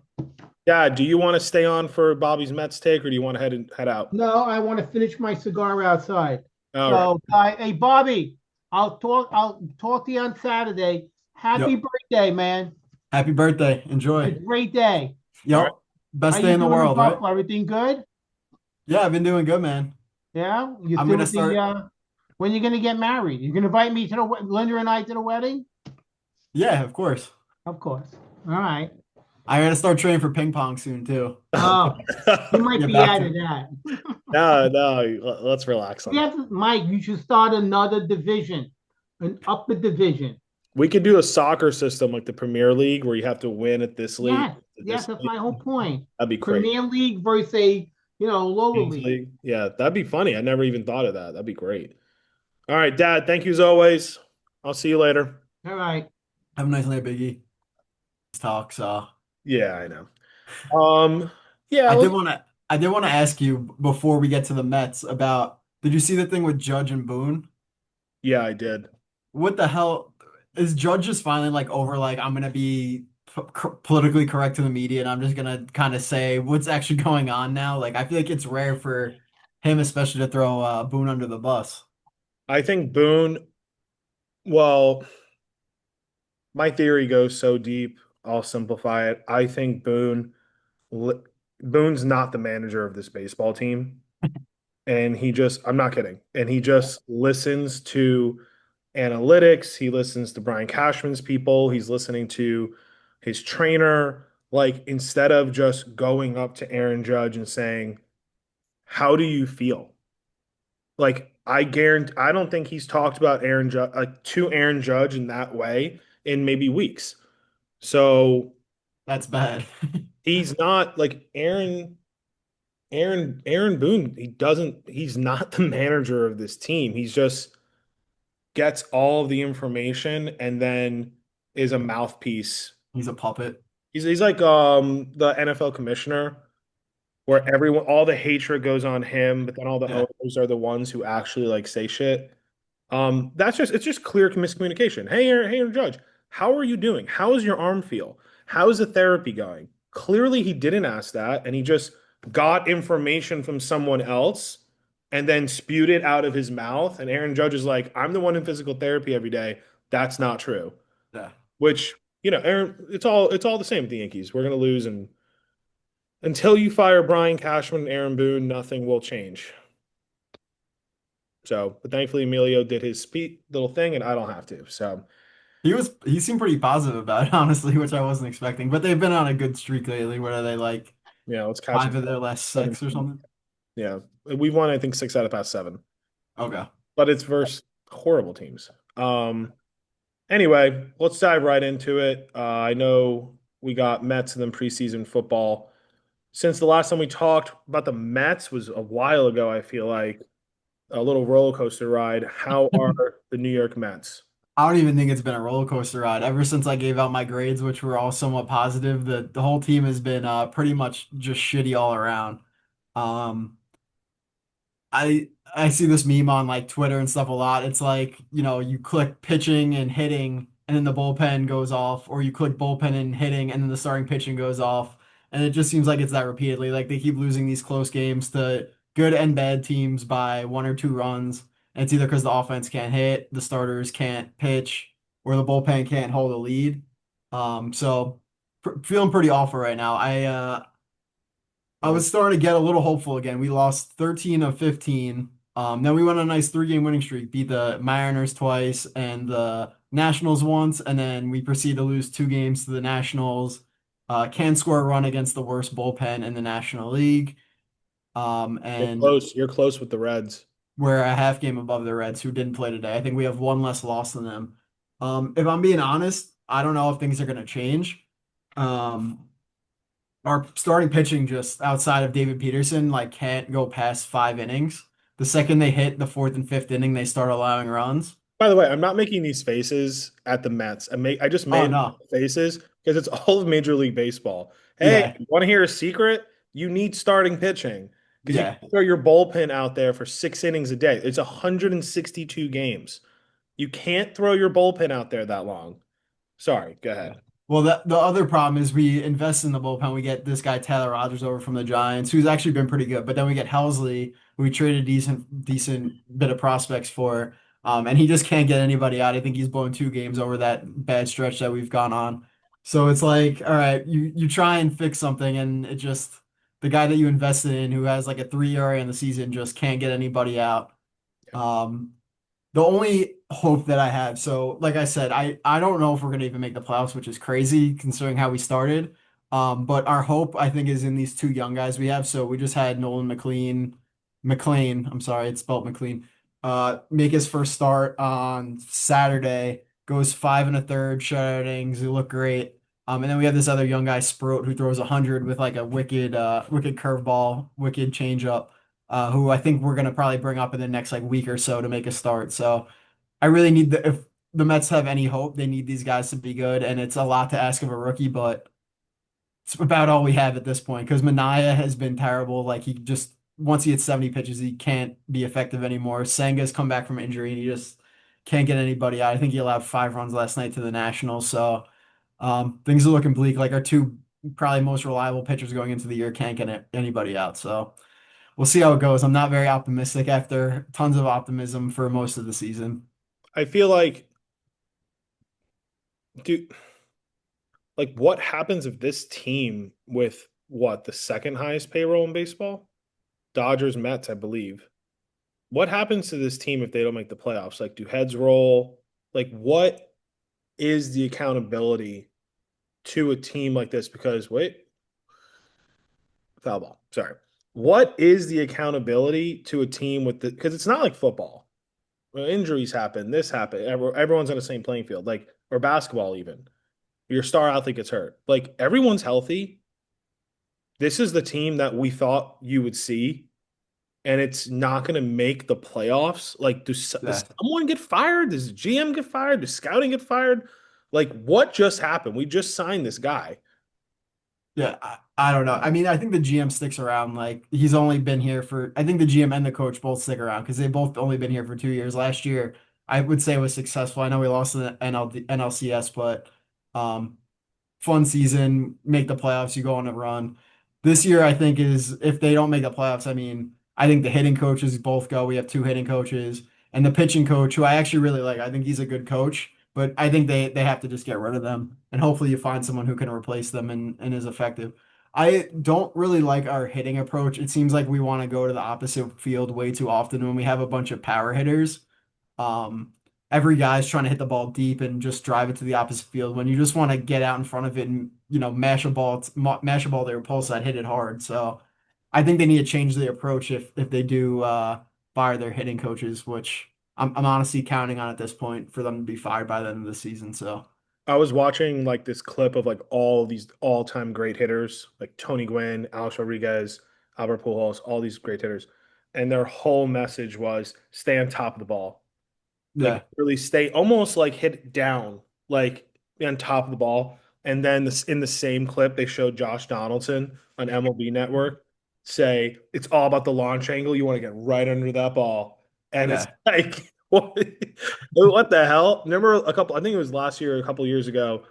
Yeah. Do you want to stay on for Bobby's Mets take, or do you want to head out? No, I want to finish my cigar outside. All right. Hey, Bobby, I'll talk to you on Saturday. Happy Yep. birthday, man. Happy birthday. A Enjoy. great day. All right. Yep. How Best day you in the doing in world, right? Buffalo? Everything good? Yeah, I've been doing good, man. Yeah. You I'm still gonna with the start. when you gonna get married? You gonna invite me to Linda and I to the wedding? Yeah, of course. Of course. All right. I gotta start training for ping pong soon too. Oh, you might Get be back out of to that. No, no, let's relax on We that. have to, Mike, you should start another division, an upper division. We could do a soccer system like the Premier League where you have to win at this league, Yes, at yes, this that's league. my whole point. That'd be great. Premier League versus a, lower Kings league. League. Yeah, that'd be funny. I never even thought of that. That'd be great. All right, Dad, thank you as always. I'll see you later. All right. have a nice night, Biggie. Talk. So Yeah, I know. Um, yeah, I did let's, want to. I did want to ask you before we get to the Mets about. Did you see the thing with Judge and Boone? yeah, I did. What the hell is Judge just finally like over? Like I'm gonna be politically correct to the media, and I'm just gonna kind of say what's actually going on now. Like I feel like it's rare for him, especially to throw Boone under the bus. I think Boone, well, my theory goes so deep. I'll simplify it. I think li- Boone's not the manager of this baseball team. And I'm not kidding. And he just listens to analytics. He listens to Brian Cashman's people. He's listening to his trainer. Like, instead of just going up to Aaron Judge and saying, how do you feel? Like, I don't think he's talked about Aaron Judge, like, to Aaron Judge in that way in maybe weeks. So That's bad. he's not like Aaron Boone. He's not the manager of this team. He's just gets all of the information and then is a mouthpiece. He's a puppet. He's like the NFL commissioner where everyone all the hatred goes on him, but then all the Yeah, owners are the ones who actually like say shit. It's just clear miscommunication. Hey, Aaron Judge, how are you doing? How does your arm feel? How is the therapy going? Clearly, he didn't ask that, and he just got information from someone else and then spewed it out of his mouth. And Aaron Judge is like, I'm the one in physical therapy every day. That's not true. yeah. Which, Aaron, it's all the same with the Yankees. We're gonna lose, and until you fire Brian Cashman and Aaron Boone, nothing will change. So, but thankfully, Emilio did his little thing, and I don't have to. So, He seemed pretty positive about it, honestly, which I wasn't expecting. But they've been on a good streak lately. What are they like? let's catch him. 5 of their last 6 or 17. something? Yeah, we've won, I think, 6 out of past 7, Okay. but it's versus horrible teams. Anyway, let's dive right into it. I know we got Mets and then preseason football. Since the last time we talked about the Mets was a while ago, I feel like a little roller coaster ride. How are the New York Mets? I don't even think it's been a roller coaster ride. Ever since I gave out my grades, which were all somewhat positive, the whole team has been pretty much just shitty all around. Um, I see this meme on like Twitter and stuff a lot. It's like, you click pitching and hitting and then the bullpen goes off, or you click bullpen and hitting and then the starting pitching goes off. And it just seems like it's that repeatedly. Like they keep losing these close games to good and bad teams by 1 or 2 runs. And it's either because the offense can't hit, the starters can't pitch, or the bullpen can't hold a lead. So feeling pretty awful right now. I Yeah. was starting to get a little hopeful again. We lost 13 of 15. Then we went on a nice 3-game winning streak, beat the Mariners twice and the Nationals once, and then we proceed to lose 2 games to the Nationals. Can score a run against the worst bullpen in the National League. You're And close. You're close with the Reds. we're a half game above the Reds, who didn't play today. I think we have one less loss than them. If I'm being honest, I don't know if things are going to change. Um, our starting pitching just outside of David Peterson like can't go past 5 innings. The second they hit the fourth and fifth inning, they start allowing runs. By the way, I'm not making these faces at the Mets. I just Oh made no. faces because it's all of Major League Baseball. Hey, Yeah. want to hear a secret? You need starting pitching because you Yeah. can't throw your bullpen out there for 6 innings a day. It's 162 games. You can't throw your bullpen out there that long. Sorry, go Yeah. ahead. Well, the other problem is we invest in the bullpen. We get this guy Taylor Rogers over from the Giants, who's actually been pretty good. But then we get Helsley, who we traded decent bit of prospects for. And he just can't get anybody out. I think he's blown 2 games over that bad stretch that we've gone on. So it's like, all right, you try and fix something, and it just the guy that you invested in, who has like a 3 ERA in the season, just can't get anybody out. Um, the only hope that I have, so like I said, I don't know if we're gonna even make the playoffs, which is crazy considering how we started. But our hope, I think, is in these 2 young guys we have. So we just had Nolan McLean, I'm sorry, it's spelled McLean, make his first start on Saturday, goes 5 1/3 shutout innings. He looked great. And then we have this other young guy, Sproat, who throws 100 with like a wicked curveball, wicked changeup, who I think we're gonna probably bring up in the next like week or so to make a start. So I really need if the Mets have any hope, they need these guys to be good, and it's a lot to ask of a rookie, but it's about all we have at this point because Mania has been terrible. Like he just once he hits 70 pitches, he can't be effective anymore. Senga's come back from injury and he just can't get anybody out. I think he allowed 5 runs last night to the Nationals. So things are looking bleak. Like our 2 probably most reliable pitchers going into the year can't get anybody out. So we'll see how it goes. I'm not very optimistic after tons of optimism for most of the season. I feel like, dude, like what happens if this team with what the second highest payroll in baseball? Dodgers, Mets, I believe. What happens to this team if they don't make the playoffs? Like, do heads roll? Like, what is the accountability to a team like this? Because wait, foul ball. Sorry. What is the accountability to a team with the? Because it's not like football. Well, injuries happen. This happened. Everyone's on the same playing field. Like or basketball even. Your star athlete gets hurt. Like everyone's healthy. This is the team that we thought you would see, and it's not going to make the playoffs. Like, does Yeah. someone get fired? Does the GM get fired? Does scouting get fired? Like, what just happened? We just signed this guy. Yeah, I don't know. I mean, I think the GM sticks around. Like he's only been here for. I think the GM and the coach both stick around because they both only been here for 2 years. Last year, I would say was successful. I know we lost in the NLCS, but um, fun season, make the playoffs, you go on a run. This year, I think is if they don't make the playoffs, I mean, I think the hitting coaches both go. We have 2 hitting coaches and the pitching coach, who I actually really like. I think he's a good coach, but I think they have to just get rid of them and hopefully you find someone who can replace them and is effective. I don't really like our hitting approach. It seems like we want to go to the opposite field way too often when we have a bunch of power hitters. Um, every guy's trying to hit the ball deep and just drive it to the opposite field when you just want to get out in front of it and mash a ball to their pole side, hit it hard. So I think they need to change the approach if they do fire their hitting coaches, which I'm honestly counting on at this point for them to be fired by the end of the season. So I was watching like this clip of like all these all-time great hitters, like Tony Gwynn, Alex Rodriguez, Albert Pujols, all these great hitters, and their whole message was stay on top of the ball. Like yeah, really stay almost like hit down, like on top of the ball. And then this in the same clip, they showed Josh Donaldson on MLB Network say it's all about the launch angle. You want to get right under that ball. And it's yeah. like, what the hell? Remember I think it was last year, a couple years ago,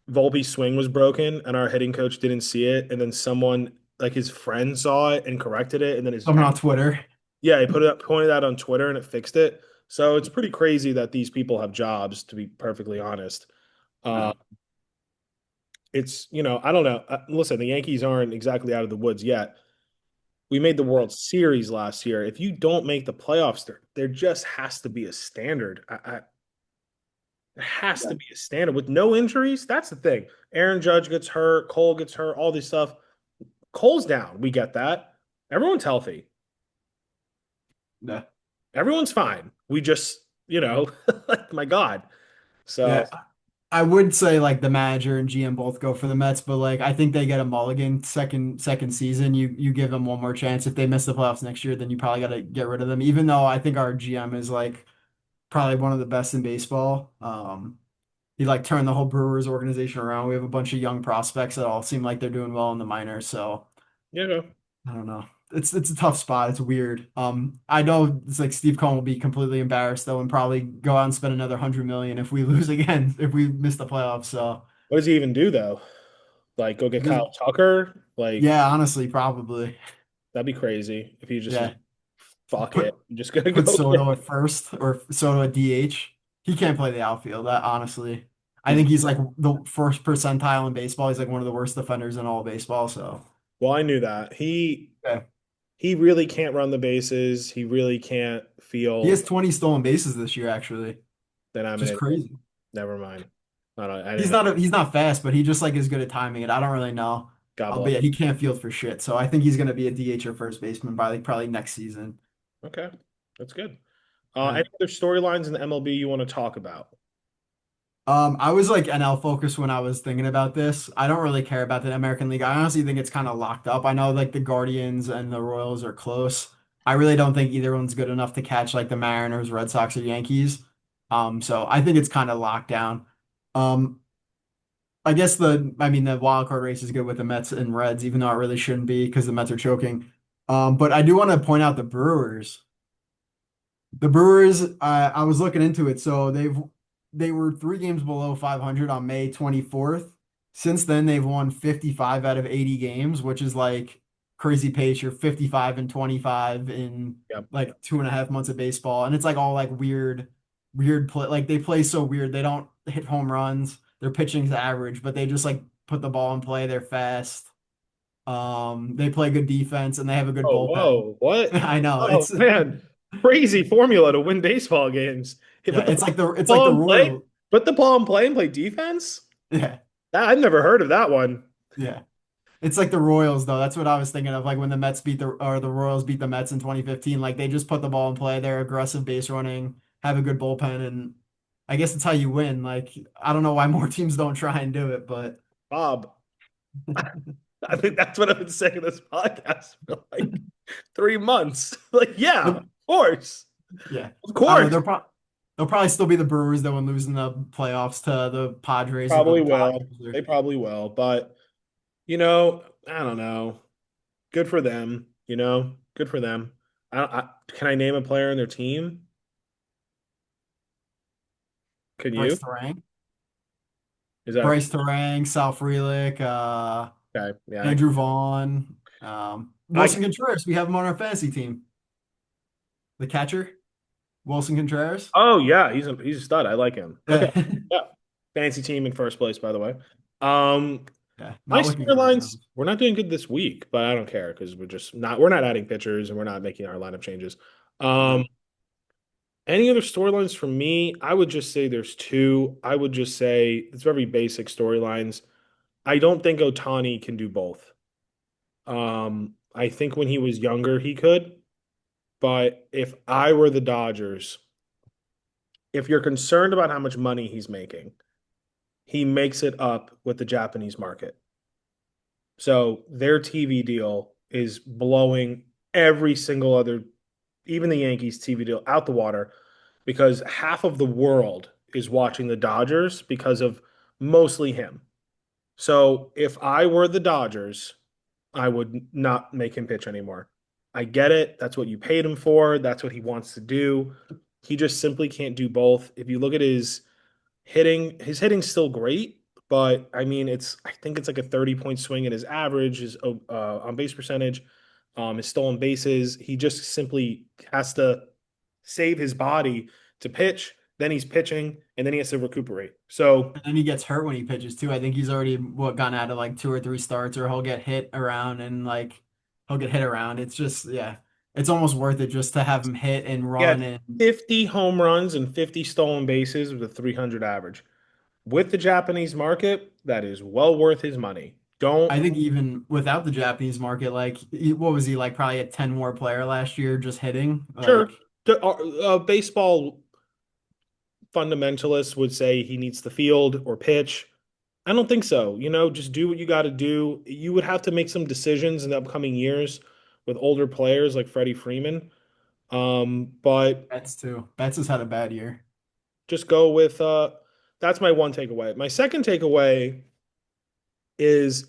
Volpe's swing was broken and our hitting coach didn't see it. And then someone, like his friend, saw it and corrected it. And then his Someone dad on Twitter. yeah, he put it up, pointed that on Twitter and it fixed it. So it's pretty crazy that these people have jobs, to be perfectly honest. Uh, Yeah. it's, I don't know. Listen, the Yankees aren't exactly out of the woods yet. We made the World Series last year. If you don't make the playoffs, there just has to be a standard. There has to be a standard with no injuries. That's the thing. Aaron Judge gets hurt, Cole gets hurt, all this stuff. Cole's down. We get that. Everyone's healthy. Yeah. Everyone's fine. We just, like my God. So Yeah. I would say like the manager and GM both go for the Mets, but like I think they get a mulligan second season. You give them one more chance. If they miss the playoffs next year, then you probably got to get rid of them. Even though I think our GM is like probably one of the best in baseball. He like turned the whole Brewers organization around. We have a bunch of young prospects that all seem like they're doing well in the minors. So yeah, I don't know. It's a tough spot. It's weird. I know it's like Steve Cohen will be completely embarrassed though, and probably go out and spend another 100 million if we lose again, if we miss the playoffs. So what does he even do though? Like go get just Kyle Tucker? Like yeah, honestly, probably that'd be crazy if he just was yeah. fuck it. Put I'm just gonna put go get. Soto at first or Soto at DH. He can't play the outfield. That honestly, I He's think he's like the first percentile in baseball. He's like one of the worst defenders in all baseball. So well, I knew that. yeah. He really can't run the bases. He really can't He feel. has 20 stolen bases this year, actually. Then I'm an Just idiot. crazy. Never mind. I don't. I He's didn't know. not fast, but he just like is good at timing it. I don't really know. God But bless. yeah, he can't field for shit. So I think he's gonna be a DH or first baseman by like probably next season. Okay, that's good. Yeah. Any other storylines in the MLB you want to talk about? I was like NL focused when I was thinking about this. I don't really care about the American League. I honestly think it's kind of locked up. I know like the Guardians and the Royals are close. I really don't think either one's good enough to catch like the Mariners, Red Sox, or Yankees. So I think it's kind of locked down. Um, I guess I mean, the wild card race is good with the Mets and Reds, even though it really shouldn't be because the Mets are choking. But I do want to point out the Brewers. The Brewers, I was looking into it. So they were 3 games below 500 on May 24th. Since then, they've won 55 out of 80 games, which is like crazy pace. You're 55 and 25 in Yep. like 2.5 months of baseball, and it's like all like weird play. Like they play so weird. They don't hit home runs. Their pitching's average, but they just like put the ball in play. They're fast. They play good defense and they have a good Oh, bullpen. whoa, what? I know Oh it's man, crazy formula to win baseball games. Hit yeah, put the it's like ball the in play, Royal. put the ball in play and play defense. Yeah, I've never heard of that one. yeah. It's like the Royals though. That's what I was thinking of. Like when the Mets beat the Royals beat the Mets in 2015. Like they just put the ball in play. They're aggressive base running, have a good bullpen, and I guess it's how you win. Like I don't know why more teams don't try and do it, but Bob, I think that's what I've been saying this podcast for like 3 months. Like, yeah, of the, course, yeah, of I don't know. course. They'll probably still be the Brewers that when losing the playoffs to the Padres if the Probably will. Dodgers They are. probably will. But I don't know. Good for them. Good for them. Can I name a player in their team? Can you? Bryce Terang, Is that Bryce Terang, Sal Frelick, okay? Yeah, Andrew Vaughn, I Wilson Contreras. We have him on our fantasy team. The catcher, Wilson Contreras. oh yeah, he's a stud. I like him. Okay, Yeah, yeah. Fancy team in first place, by the way. Um, yeah, my not looking good right now. storylines, we're not doing good this week, but I don't care because we're not adding pitchers and we're not making our lineup changes. Yeah. Um, any other storylines for me? I would just say there's two. I would just say it's very basic storylines. I don't think Otani can do both. I think when he was younger, he could. But if I were the Dodgers, if you're concerned about how much money he's making, he makes it up with the Japanese market. So their TV deal is blowing every single other, even the Yankees TV deal out the water because half of the world is watching the Dodgers because of mostly him. So if I were the Dodgers, I would not make him pitch anymore. I get it. That's what you paid him for. That's what he wants to do. He just simply can't do both. If you look at his hitting's still great, but I mean, I think it's like a 30-point swing in his average, his on base percentage, his stolen bases. He just simply has to save his body to pitch. Then he's pitching, and then he has to recuperate. So And then he gets hurt when he pitches too. I think he's already gone out of like 2 or 3 starts, or he'll get hit around and like he'll get hit around. It's just yeah, it's almost worth it just to have him hit and he run had and 50 home runs and 50 stolen bases with a 300 average. With the Japanese market, that is well worth his money. Don't I think even without the Japanese market, like what was he like? Probably a 10 more player last year, just hitting. sure. Like Baseball fundamentalists would say he needs to field or pitch. I don't think so. Just do what you got to do. You would have to make some decisions in the upcoming years with older players like Freddie Freeman. But Betts too. Betts has had a bad year. just go with that's my one takeaway. My second takeaway is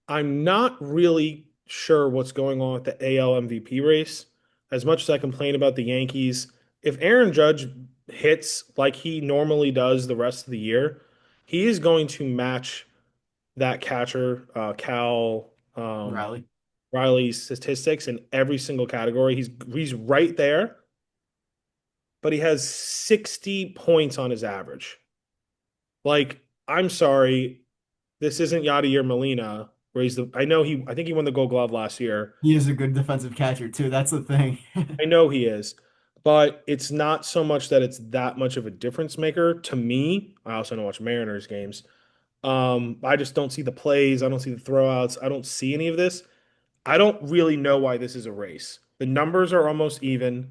I'm not really sure what's going on with the AL MVP race. As much as I complain about the Yankees, if Aaron Judge hits like he normally does the rest of the year, he is going to match that catcher, Cal Rally. Riley's statistics in every single category. He's right there, but he has 60 points on his average. Like, I'm sorry, this isn't Yadier Molina, where I think he won the Gold Glove last year. He is a good defensive catcher too. That's the thing. I know he is, but it's not so much that it's that much of a difference maker to me. I also don't watch Mariners games. I just don't see the plays. I don't see the throwouts. I don't see any of this. I don't really know why this is a race. The numbers are almost even.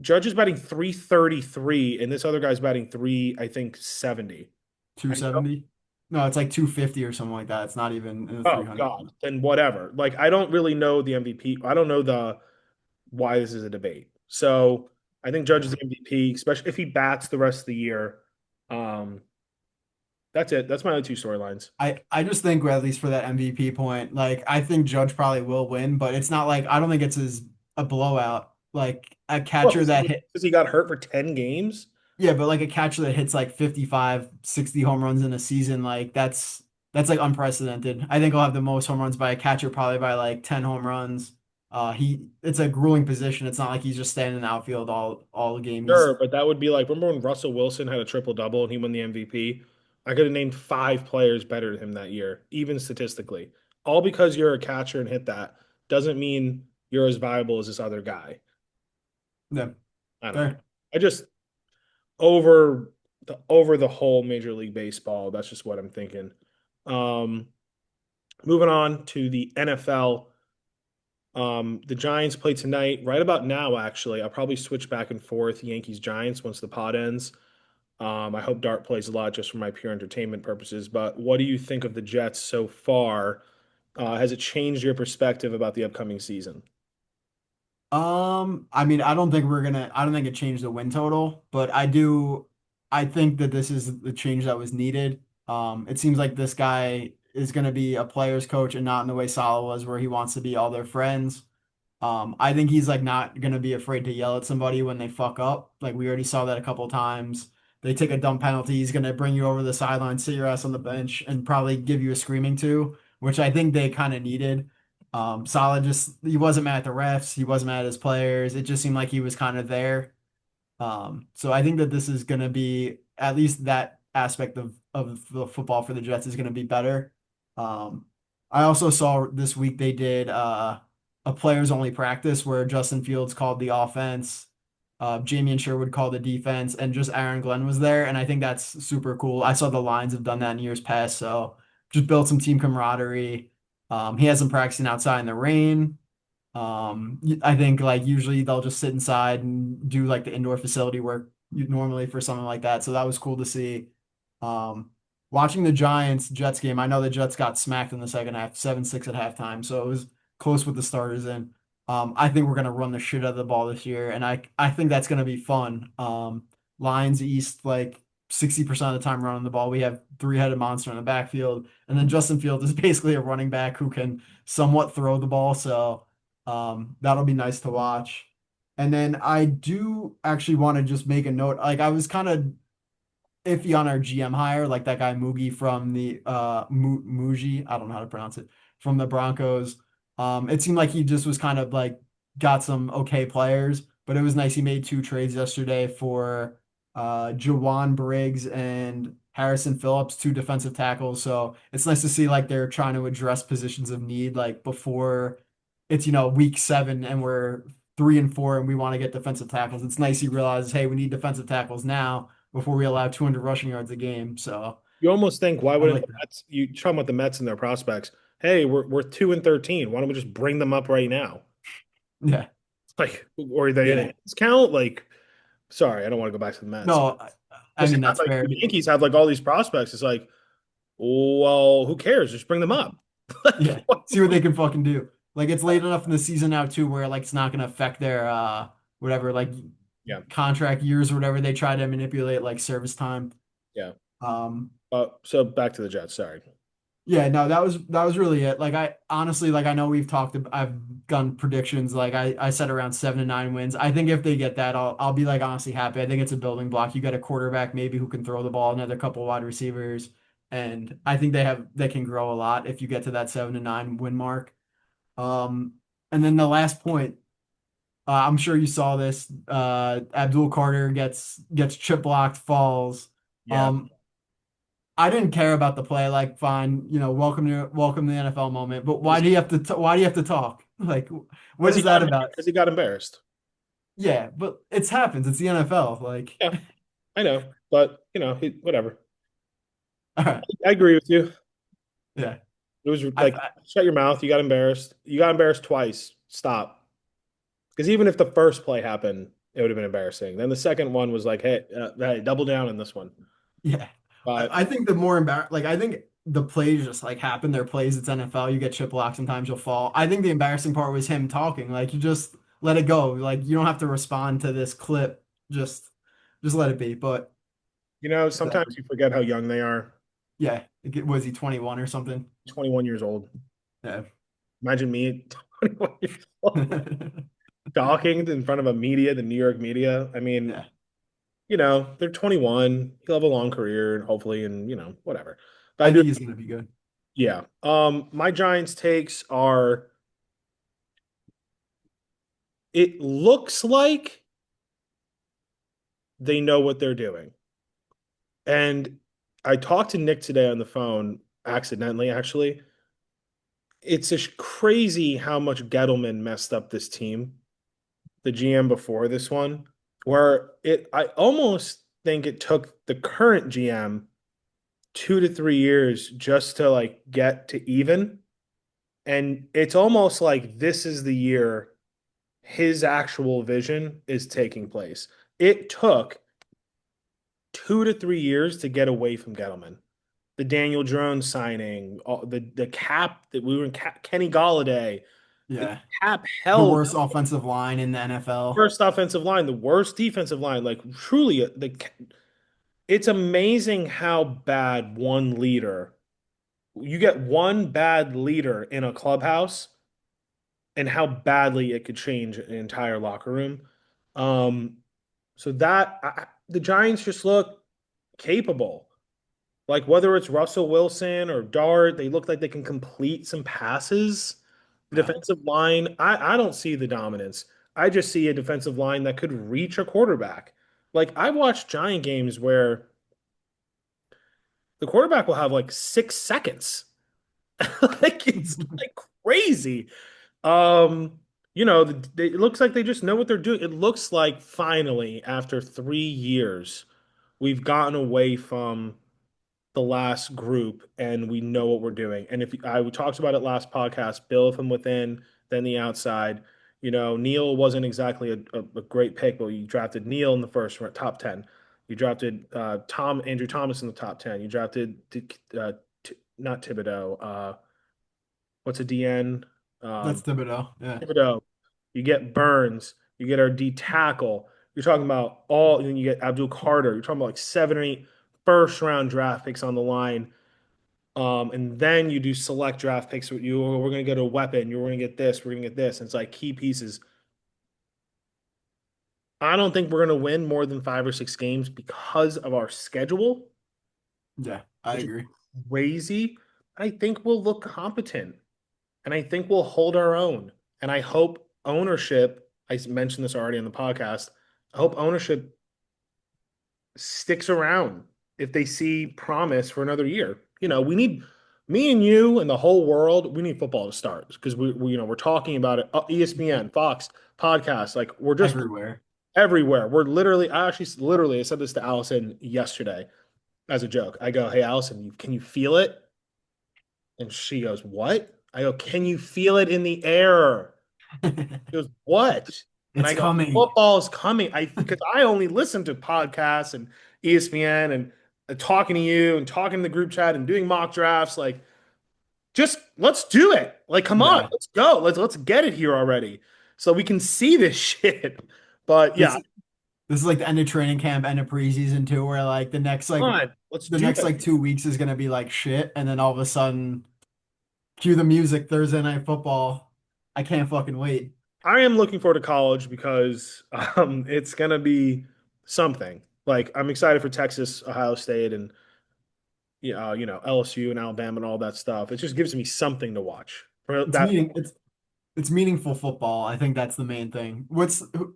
Judge is batting 333, and this other guy's batting I think 70. I know. 270? No, it's like 250 or something like that. It's not even in the Oh 300. God, then whatever. Like I don't really know the MVP. I don't know the why this is a debate. So I think Judge is the MVP, especially if he bats the rest of the year. Um, that's it. That's my only two storylines. I just think, at least for that MVP point, like I think Judge probably will win, but it's not like I don't think it's as a blowout. Like a Well, catcher that hit, because he got hurt for 10 games. yeah, but like a catcher that hits like 55, 60 home runs in a season, like that's like unprecedented. I think he'll have the most home runs by a catcher probably by like 10 home runs. It's a grueling position. It's not like he's just standing in the outfield all game. He's Sure, but that would be like, remember when Russell Wilson had a triple double and he won the MVP? I could have named five players better than him that year, even statistically. All because you're a catcher and hit that doesn't mean you're as viable as this other guy. yeah, I don't know. fair. I just over the whole Major League Baseball, that's just what I'm thinking. Um, moving on to the NFL. The Giants play tonight, right about now, actually. I'll probably switch back and forth Yankees Giants once the pod ends. I hope Dart plays a lot just for my pure entertainment purposes. But what do you think of the Jets so far? Has it changed your perspective about the upcoming season? I mean, I don't think it changed the win total, but I think that this is the change that was needed. It seems like this guy is gonna be a player's coach and not in the way Salah was, where he wants to be all their friends. I think he's like not gonna be afraid to yell at somebody when they fuck up. Like we already saw that a couple times. They take a dumb penalty, he's gonna bring you over the sideline, sit your ass on the bench, and probably give you a screaming to, which I think they kind of needed. Salah just he wasn't mad at the refs, he wasn't mad at his players. It just seemed like he was kind of there. So I think that this is gonna be at least that aspect of the football for the Jets is gonna be better. Um, I also saw this week they did a players only practice where Justin Fields called the offense, Jamie and Sherwood called the defense, and just Aaron Glenn was there. And I think that's super cool. I saw the Lions have done that in years past, so just built some team camaraderie. He has them practicing outside in the rain. I think like usually they'll just sit inside and do like the indoor facility work normally for something like that. So that was cool to see. Um, Watching the Giants Jets game, I know the Jets got smacked in the second half, 7-6 at halftime. So it was close with the starters in. I think we're gonna run the shit out of the ball this year, and I think that's gonna be fun. Lions East like 60% of the time running the ball. We have three-headed monster in the backfield, and then Justin Fields is basically a running back who can somewhat throw the ball. So that'll be nice to watch. And then I do actually want to just make a note. Like I was kind of iffy on our GM hire, like that guy Moogie from the Muji, I don't know how to pronounce it, from the Broncos. It seemed like he just was kind of like got some okay players, but it was nice he made two trades yesterday for Jawan Briggs and Harrison Phillips, two defensive tackles. So it's nice to see like they're trying to address positions of need like before it's week 7 and we're 3-4 and we want to get defensive tackles. It's nice he realizes, hey, we need defensive tackles now before we allow 200 rushing yards a game. So You almost think, why I wouldn't like the that. Mets, you talking about the Mets and their prospects? Hey, we're 2-13. Why don't we just bring them up right now? Yeah. Like, or are they in Yeah. a discount? Like, sorry, I don't want to go back to the Mets. No, I Just mean, have, that's like fair. the Yankees have like all these prospects. It's like, well, who cares? Just bring them up. Like, Yeah. See what they can fucking do. Like it's late enough in the season now too, where like it's not gonna affect their whatever like yeah, contract years or whatever they try to manipulate like service time. yeah. Um, So back to the Jets. Sorry. yeah, no, that was really it. Like I honestly like I know I've done predictions, like I said around 7 to 9 wins. I think if they get that, I'll be like honestly happy. I think it's a building block. You got a quarterback maybe who can throw the ball, another couple wide receivers, and I think they can grow a lot if you get to that 7 to 9 win mark. And then the last point, I'm sure you saw this. Abdul Carter gets chip blocked, falls. Yeah. Um, I didn't care about the play. Like, fine, welcome to the NFL moment. But why do you have to why do you have to talk? Like, what Because he is that got about? because he got embarrassed. Yeah, but it happens. It's the NFL. Like, Yeah, I know, but whatever. all right, I agree with you. yeah. It was I, like, shut your mouth. You got embarrassed. You got embarrassed twice. Stop. Because even if the first play happened, it would have been embarrassing. Then the second one was like, hey, double down in this one. yeah. But I think the more like I think the plays just like happen. They're plays. It's NFL. You get chip blocked. Sometimes you'll fall. I think the embarrassing part was him talking. Like you just let it go. Like you don't have to respond to this clip. Just let it be. But sometimes you forget how young they are. yeah, was he 21 or something? 21 years old. Yeah. Imagine me at 21 years old talking in front of the New York media. I mean, Yeah. they're 21. He'll have a long career and hopefully, and whatever. But I I do, think he's gonna be good. yeah. My Giants takes are. It looks like they know what they're doing. And I talked to Nick today on the phone, accidentally, actually. It's just crazy how much Gettleman messed up this team, the GM before this one, where I almost think it took the current GM 2 to 3 years just to like get to even. And it's almost like this is the year his actual vision is taking place. It took 2 to 3 years to get away from Gettleman. The Daniel Jones signing, the cap that we were in Kenny Galladay, the Yeah. cap The held worst offensive line in the NFL. worst offensive line, the worst defensive line. Like truly, it's amazing how bad one leader. You get one bad leader in a clubhouse, and how badly it could change an entire locker room. Um, so the Giants just look capable. Like whether it's Russell Wilson or Dart, they look like they can complete some passes. The Yeah. defensive line, I don't see the dominance. I just see a defensive line that could reach a quarterback. Like I watched Giant games where the quarterback will have like 6 seconds. Like it's like crazy. Um, it looks like they just know what they're doing. It looks like finally, after 3 years, we've gotten away from the last group and we know what we're doing. And if I we talked about it last podcast, build from within, then the outside. Neil wasn't exactly a great pick, but you drafted Neil in the first top 10. You drafted Andrew Thomas in the top 10. You drafted not Thibodeau. What's a DN? That's Thibodeau. Yeah. Thibodeau. You get Burns. You get our D tackle. You're talking about and then you get Abdul Carter. You're talking about like 7 or 8 first round draft picks on the line. And then you do select draft picks with you. We're going to get a weapon. You're going to get this. We're going to get this. And it's like key pieces. I don't think we're going to win more than 5 or 6 games because of our schedule, Yeah, I which is agree. crazy. I think we'll look competent. And I think we'll hold our own. And I hope ownership, I mentioned this already on the podcast, I hope ownership sticks around if they see promise for another year. We need me and you and the whole world, we need football to start because we're talking about it. ESPN, Fox, podcasts, like we're just Everywhere. everywhere. We're literally, I said this to Allison yesterday as a joke. I go, hey, Allison, can you feel it? And she goes, what? I go, can you feel it in the air? She goes, what? And It's I go, coming. football's coming. Because I only listen to podcasts and ESPN and talking to you and talking in the group chat and doing mock drafts. Like, just let's do it. Like, come on, Yeah. let's go. Let's get it here already. So we can see this shit. But yeah, This this is like the end of training camp, end of preseason too, where like come on, let's the do next it. like 2 weeks is gonna be like shit, and then all of a sudden cue the music, Thursday night football. I can't fucking wait. I am looking forward to college because it's gonna be something. Like I'm excited for Texas, Ohio State, and LSU and Alabama and all that stuff. It just gives me something to watch. For It's that meaning it's meaningful football. I think that's the main thing.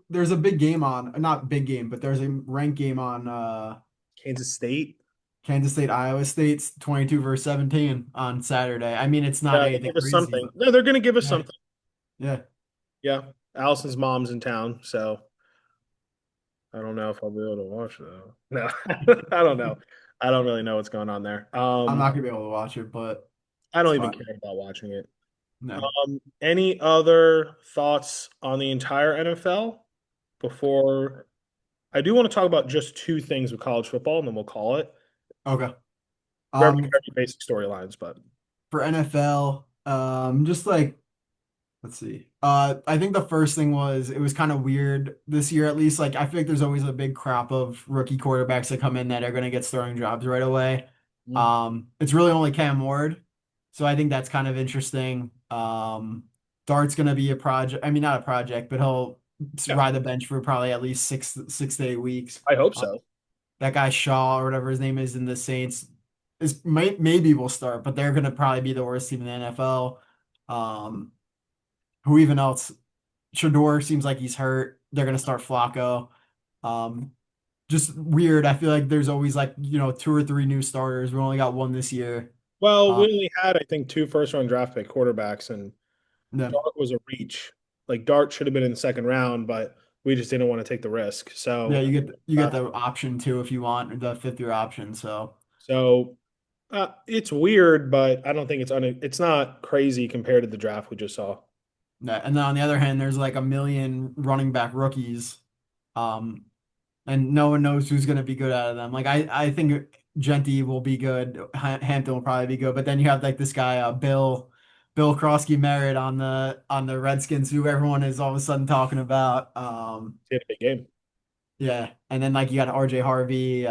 There's a big game on, not big game, but there's a ranked game on Kansas State. Kansas State, Iowa State's 22 versus 17 on Saturday. I mean, it's not Yeah, they'll anything give us crazy, something. but No, they're going to give us yeah, something. yeah. Yeah, Allison's mom's in town, so I don't know if I'll be able to watch though. No, I don't know. I don't really know what's going on there. I'm not gonna be able to watch it, but I it's don't even fine. care about watching it. No. Any other thoughts on the entire NFL before I do want to talk about just two things with college football, and then we'll call it. Okay. Very, Um, very basic storylines, but for NFL, just like let's see. I think the first thing was it was kind of weird this year, at least. Like I feel like there's always a big crop of rookie quarterbacks that come in that are gonna get starting jobs right away. It's really only Cam Ward, so I think that's kind of interesting. Dart's gonna be a project. I mean, not a project, but he'll yeah, ride the bench for probably at least six to 8 weeks. I hope Uh, so. that guy Shaw or whatever his name is in the Saints maybe will start, but they're gonna probably be the worst team in the NFL. Um, who even else? Shador seems like he's hurt. They're gonna start Flacco. Um, just weird. I feel like there's always like, two or three new starters. We only got one this year. Well, we Um, only had, I think, two first-round draft pick quarterbacks, and yeah, Dart was a reach. Like Dart should have been in the second round, but we just didn't want to take the risk. yeah, So, you get uh, the option too if you want the fifth year option. So so it's weird, but I don't think it's not crazy compared to the draft we just saw. yeah. And then on the other hand, there's like a million running back rookies. Um, and no one knows who's going to be good out of them. Like I think Genty will be good. Hampton will probably be good. But then you have like this guy, Bill Krosky Merritt on the Redskins, who everyone is all of a sudden talking about. He had a big game. Yeah, and then like you got R.J. Harvey.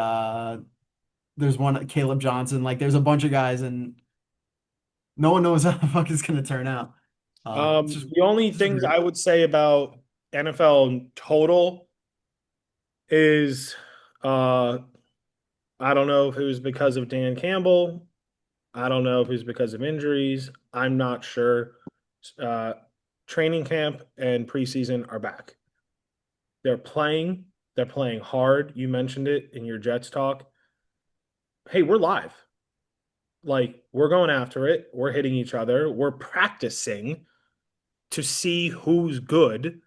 There's one Caleb Johnson. Like there's a bunch of guys, and no one knows how the fuck it's going to turn out. It's The only just things weird. I would say about NFL in total is uh, I don't know if it was because of Dan Campbell. I don't know if it was because of injuries. I'm not sure. Uh, Training camp and preseason are back. They're playing. They're playing hard. You mentioned it in your Jets talk. Hey, we're live. Like, we're going after it. We're hitting each other. We're practicing to see who's good.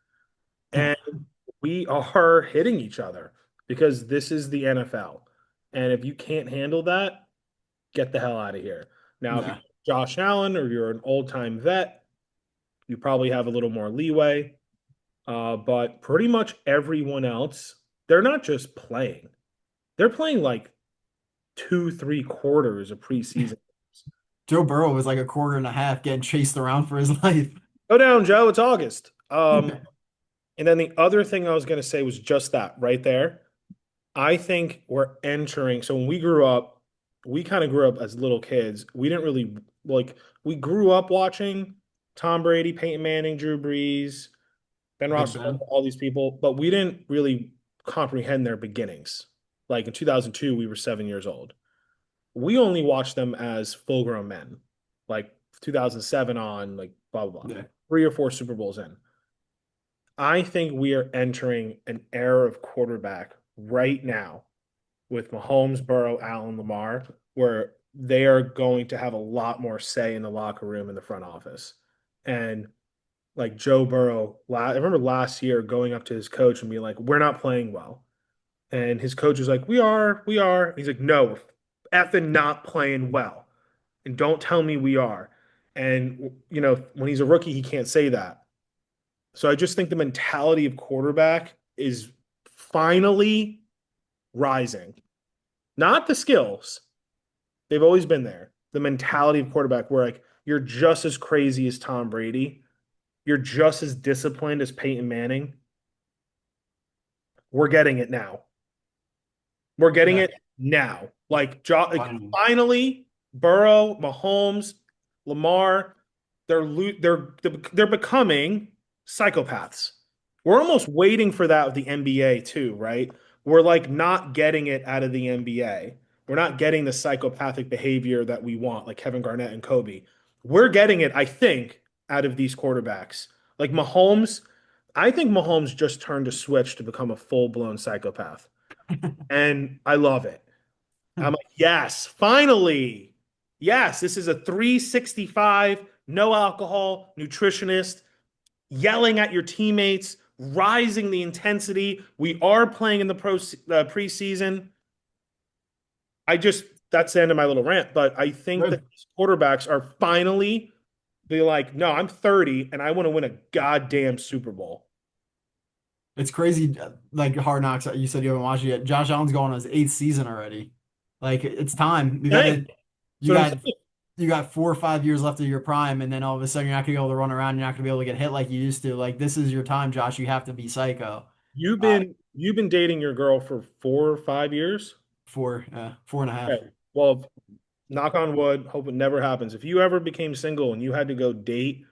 Yeah, And we are hitting each other because this is the NFL. And if you can't handle that, get the hell out of here. Now, if you're yeah. Josh Allen or you're an old time vet, you probably have a little more leeway. But pretty much everyone else, they're not just playing, they're playing like two, 3 quarters of preseason. Joe Burrow was like a quarter and a half getting chased around for his life. Go down, Joe. It's August. And then the other thing I was going to say was just that right there. I think we're entering. So when we grew up, we kind of grew up as little kids. We didn't really like, we grew up watching Tom Brady, Peyton Manning, Drew Brees, Ben Big Roethlisberger, Ben. all these people, but we didn't really comprehend their beginnings. Like in 2002, we were 7 years old. We only watched them as full-grown men, like 2007 on, like blah blah blah, Yeah. 3 or 4 Super Bowls in. I think we are entering an era of quarterback right now with Mahomes, Burrow, Allen, Lamar, where they are going to have a lot more say in the locker room in the front office. And like Joe Burrow, I remember last year going up to his coach and being like, "We're not playing well," and his coach was like, we are." He's like, "No, we're effing not playing well, and don't tell me we are." And when he's a rookie, he can't say that. So I just think the mentality of quarterback is finally rising. Not the skills. They've always been there. The mentality of quarterback where like you're just as crazy as Tom Brady. You're just as disciplined as Peyton Manning. We're getting it now. We're getting Yeah. it now. Like Finally. finally, Burrow, Mahomes, Lamar, they're becoming psychopaths. We're almost waiting for that with the NBA too, right? We're like not getting it out of the NBA. We're not getting the psychopathic behavior that we want, like Kevin Garnett and Kobe. We're getting it, I think, out of these quarterbacks. Like Mahomes, I think Mahomes just turned a switch to become a full-blown psychopath. And I love it. I'm like, yes, finally. Yes, this is a 365, no alcohol, nutritionist, yelling at your teammates, rising the intensity. We are playing in the preseason. I just that's the end of my little rant. But I think that Good. these quarterbacks are finally be like, no, I'm 30 and I want to win a goddamn Super Bowl. It's crazy, like Hard Knocks. You said you haven't watched it yet. Josh Allen's going on his eighth season already. Like it's time. Hey, You that's what I'm got, saying. you got 4 or 5 years left of your prime, and then all of a sudden you're not gonna be able to run around. You're not gonna be able to get hit like you used to. Like this is your time, Josh. You have to be psycho. Uh, You've been dating your girl for 4 or 5 years. 4.5. Okay. Well, knock on wood, hope it never happens. If you ever became single and you had to go date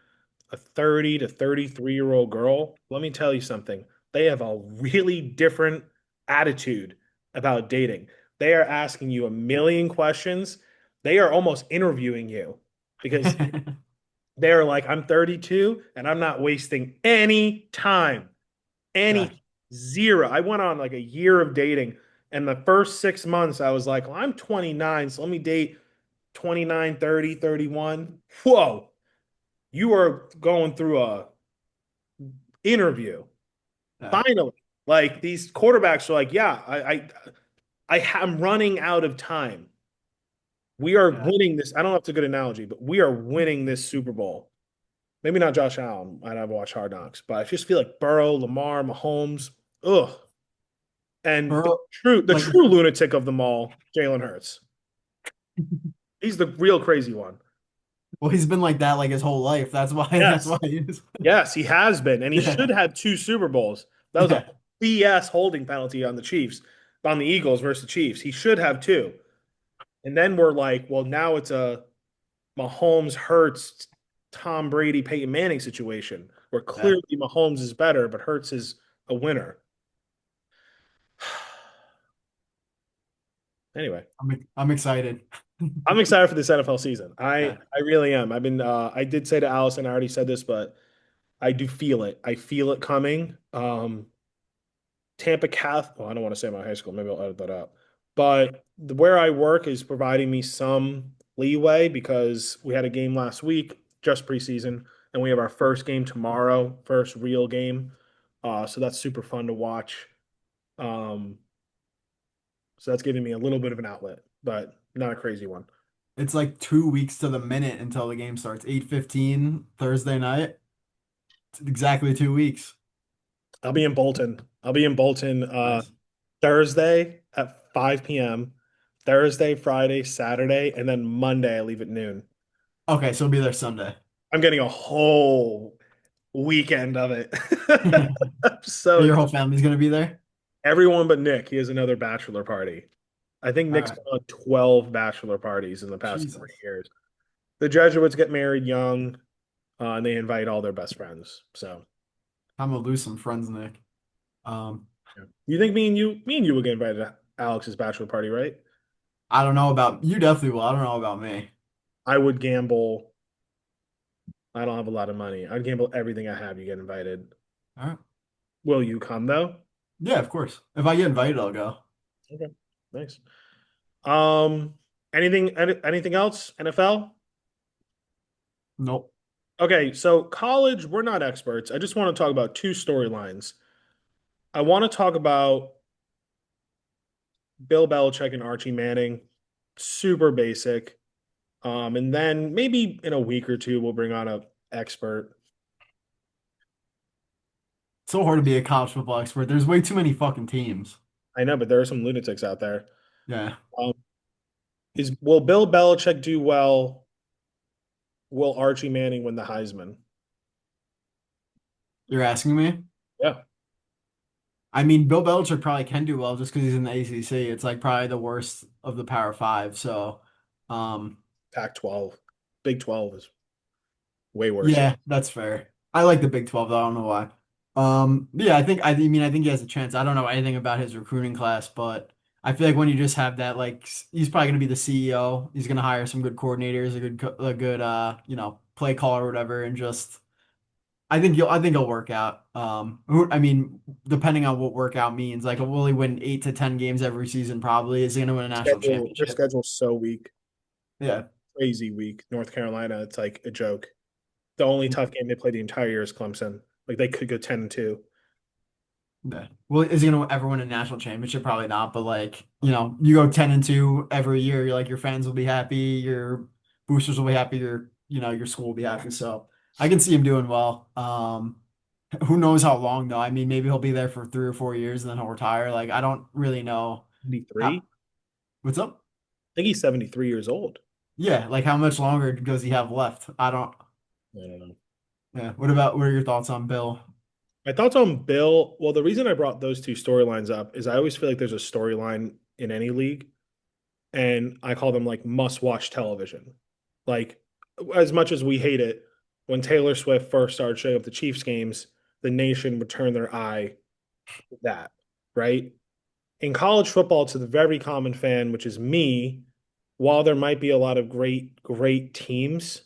a 30 to 33-year-old girl, let me tell you something. They have a really different attitude about dating. They are asking you a million questions. They are almost interviewing you because they're like, I'm 32 and I'm not wasting any time, Yeah, any zero. I went on like a year of dating. And the first 6 months, I was like, well, I'm 29, so let me date 29, 30, 31. Whoa, you are going through a interview. yeah, Finally, like these quarterbacks are like, yeah, I'm running out of time. We are yeah. winning this. I don't know if it's a good analogy, but we are winning this Super Bowl. Maybe not Josh Allen. I never watch Hard Knocks, but I just feel like Burrow, Lamar, Mahomes, ugh. And Burrow, the like, true lunatic of them all, Jalen Hurts. He's the real crazy one. well, he's been like that like his whole life. That's why. That's Yes. why he is. Yes, he has been, and he should Yeah, have 2 Super Bowls. That was a yeah, BS holding penalty on the Chiefs, on the Eagles versus the Chiefs. He should have two. And then we're like, well, now it's a Mahomes, Hurts, Tom Brady, Peyton Manning situation where yeah. clearly Mahomes is better, but Hurts is a winner. Anyway, I'm excited. I'm excited for this NFL season. Yeah. I really am. I did say to Allison, I already said this, but I do feel it. I feel it coming. Tampa Catholic. Well, I don't want to say my high school. Maybe I'll edit that out. But where I work is providing me some leeway because we had a game last week, just preseason, and we have our first game tomorrow, first real game. So that's super fun to watch. Um, so that's giving me a little bit of an outlet, but not a crazy one. It's like 2 weeks to the minute until the game starts. 8:15 Thursday night. It's exactly 2 weeks. I'll be in Bolton. I'll be in Bolton Nice. Thursday at 5 p.m. Thursday, Friday, Saturday, and then Monday I leave at noon. Okay, so we'll be there Sunday. I'm getting a whole weekend of it. I'm so Your excited. whole family's gonna be there? Everyone but Nick. He has another bachelor party. I think All Nick's right. been on 12 bachelor parties in the past 3 Jesus. years. The Jesuits get married young, and they invite all their best friends. So, I'm gonna lose some friends, Nick. Um, yeah. You think me and you will get invited to Alex's bachelor party, right? I don't know about you definitely will. I don't know about me. I would gamble. I don't have a lot of money. I'd gamble everything I have. You get invited. All right. Will you come though? Yeah, of course. If I get invited, I'll go. Okay, nice. Anything else? NFL? Nope. Okay, so college, we're not experts. I just want to talk about 2 storylines. I want to talk about Bill Belichick and Archie Manning, super basic. And then maybe in a week or two, we'll bring on a expert. It's so hard to be a college football expert. There's way too many fucking teams. I know, but there are some lunatics out there. Yeah. Um, is will Bill Belichick do well? Will Archie Manning win the Heisman? You're asking me? Yeah, I mean, Bill Belichick probably can do well just because he's in the ACC. It's like probably the worst of the Power Five. So, um, Pac-12, Big 12 is way worse. yeah, that's fair. I like the Big 12 though. I don't know why. Yeah, I think he has a chance. I don't know anything about his recruiting class, but I feel like when you just have that, like he's probably gonna be the CEO. He's gonna hire some good coordinators, a good play caller or whatever, and just I think he'll work out. I mean, depending on what workout means, like will he win 8 to 10 games every season? Probably. Is he gonna win a national Their championship? schedule's so weak, Yeah. crazy weak. North Carolina, it's like a joke. The only tough game they played the entire year is Clemson. Like they could go 10-2. Yeah. Well, is he gonna ever win a national championship? Probably not. But like, you go 10-2 every year. You're like your fans will be happy, your boosters will be happy, your school will be happy. So I can see him doing well. Who knows how long though? I mean, maybe he'll be there for 3 or 4 years and then he'll retire. Like, I don't really know 73. how. What's up? I think he's 73 years old. Yeah, like how much longer does he have left? I don't. I don't know. Yeah. What are your thoughts on Bill? My thoughts on Bill. Well, the reason I brought those two storylines up is I always feel like there's a storyline in any league, and I call them like must-watch television. Like, as much as we hate it, when Taylor Swift first started showing up the Chiefs games, the nation would turn their eye to that, right? In college football, to the very common fan, which is me, while there might be a lot of great teams,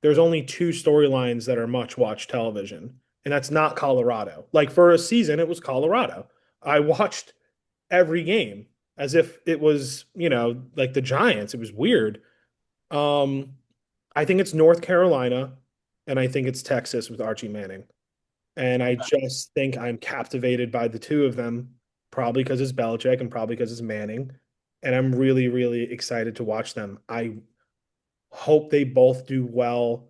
there's only two storylines that are much watched television, and that's not Colorado. Like for a season, it was Colorado. I watched every game as if it was, like the Giants. It was weird. Um, I think it's North Carolina, and I think it's Texas with Archie Manning. And I just think I'm captivated by the two of them, probably because it's Belichick and probably because it's Manning. And I'm really, really excited to watch them. I hope they both do well.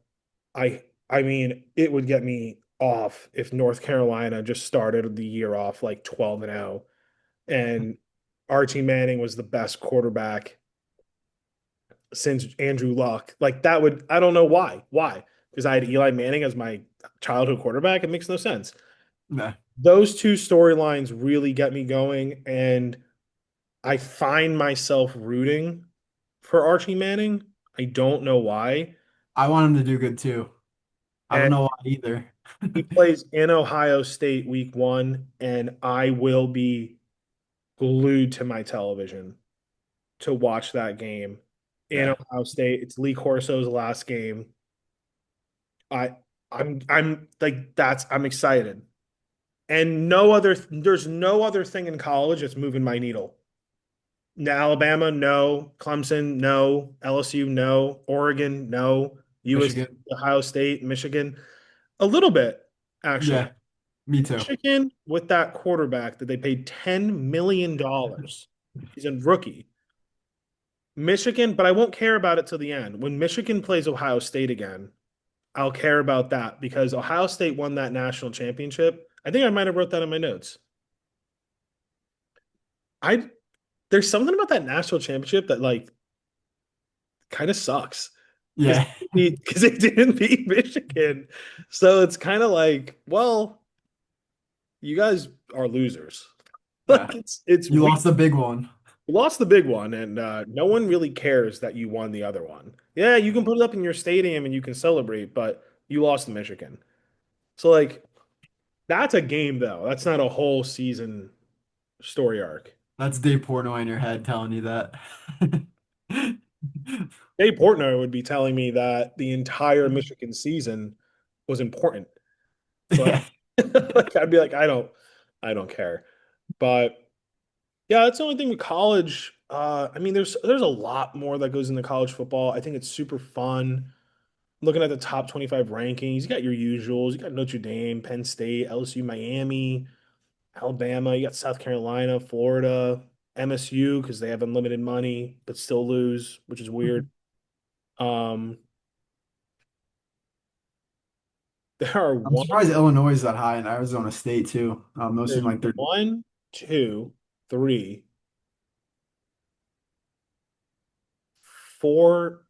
I mean, it would get me off if North Carolina just started the year off like 12-0 and Archie Manning was the best quarterback since Andrew Luck. Like that would I don't know why. Why? Because I had Eli Manning as my childhood quarterback. It makes no sense. Nah. Those two storylines really get me going, and I find myself rooting for Archie Manning. I don't know why. I want him to do good too. I don't And know why either. he plays in Ohio State week 1, and I will be glued to my television to watch that game in Yeah. Ohio State. It's Lee Corso's last game. I I'm like I'm excited. And there's no other thing in college that's moving my needle. Alabama, no. Clemson, no. LSU, no. Oregon, no. USC, Michigan. Ohio State, Michigan, a little bit actually. Yeah, me too. Michigan with that quarterback that they paid $10 million. He's a rookie. Michigan, but I won't care about it till the end. When Michigan plays Ohio State again, I'll care about that because Ohio State won that national championship. I think I might have wrote that in my notes. I There's something about that national championship that like kind of sucks because Yeah. because they didn't beat Michigan. So it's kind of like, well, you guys are losers. Yeah. Like it's You weird. lost the big one. You lost the big one, and no one really cares that you won the other one. Yeah, you can put it up in your stadium and you can celebrate, but you lost to Michigan. So like that's a game though. That's not a whole season story arc. That's Dave Portnoy in your head telling you that. Dave Portnoy would be telling me that the entire Michigan season was important. So Yeah. like I'd be like, I don't care. But yeah, that's the only thing with college. I mean, there's a lot more that goes into college football. I think it's super fun. Looking at the top 25 rankings, you got your usuals. You got Notre Dame, Penn State, LSU, Miami, Alabama. You got South Carolina, Florida, MSU because they have unlimited money but still lose, which is weird. Um, there are I'm one, surprised Illinois is that high in Arizona State too. Those seem there's like they're one, two, three, four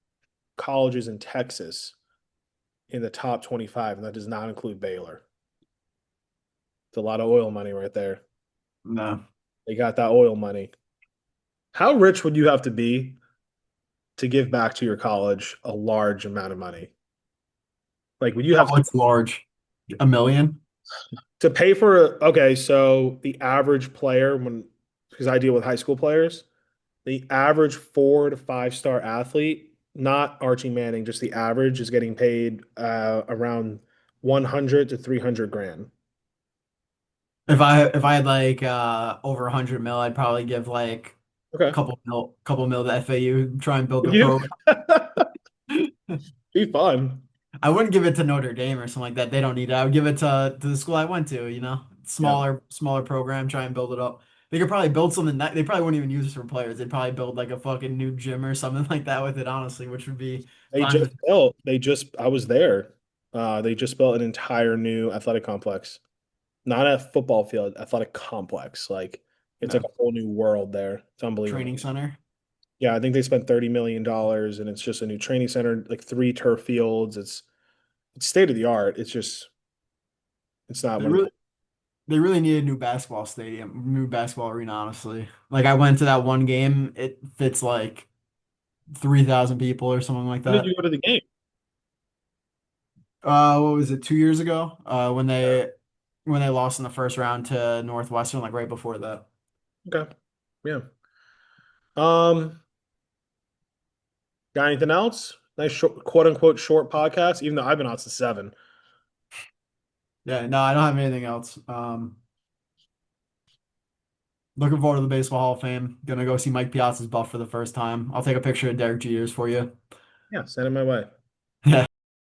colleges in Texas in the top 25, and that does not include Baylor. It's a lot of oil money right there. no. They got that oil money. How rich would you have to be to give back to your college a large amount of money? Like, would you have Oh, it's large. 1 million? to pay for okay, so the average player when because I deal with high school players. The average 4 to 5 star athlete, not Archie Manning, just the average is getting paid around 100 to 300 grand. If I had like over 100 mil, I'd probably give like Okay. couple mil to FAU, try and build Would their you? program. Be fun. I wouldn't give it to Notre Dame or something like that. They don't need it. I would give it to the school I went to, you know. Yeah. Smaller program, try and build it up. They could probably build something that they probably wouldn't even use it for players. They'd probably build like a fucking new gym or something like that with it, honestly, which would be fine. I was there. They just built an entire new athletic complex. Not a football field, athletic complex. Like it's like Yeah. a whole new world there. It's unbelievable. Training center. Yeah, I think they spent $30 million and it's just a new training center, like 3 turf fields. It's state of the art. It's not They one of the really they really need a new basketball stadium, new basketball arena, honestly. Like I went to that one game, it fits like 3,000 people or something like When did you that. go to the game? What was it, 2 years ago? Yeah. When they lost in the first round to Northwestern, like right before that. Okay. Yeah. Um, got anything else? Nice short, quote unquote short podcast, even though I've been on since 7. Yeah, no, I don't have anything else. Looking forward to the Baseball Hall of Fame. Gonna go see Mike Piazza's buff for the first time. I'll take a picture of Derek Jeters for you. Yeah, send it my way.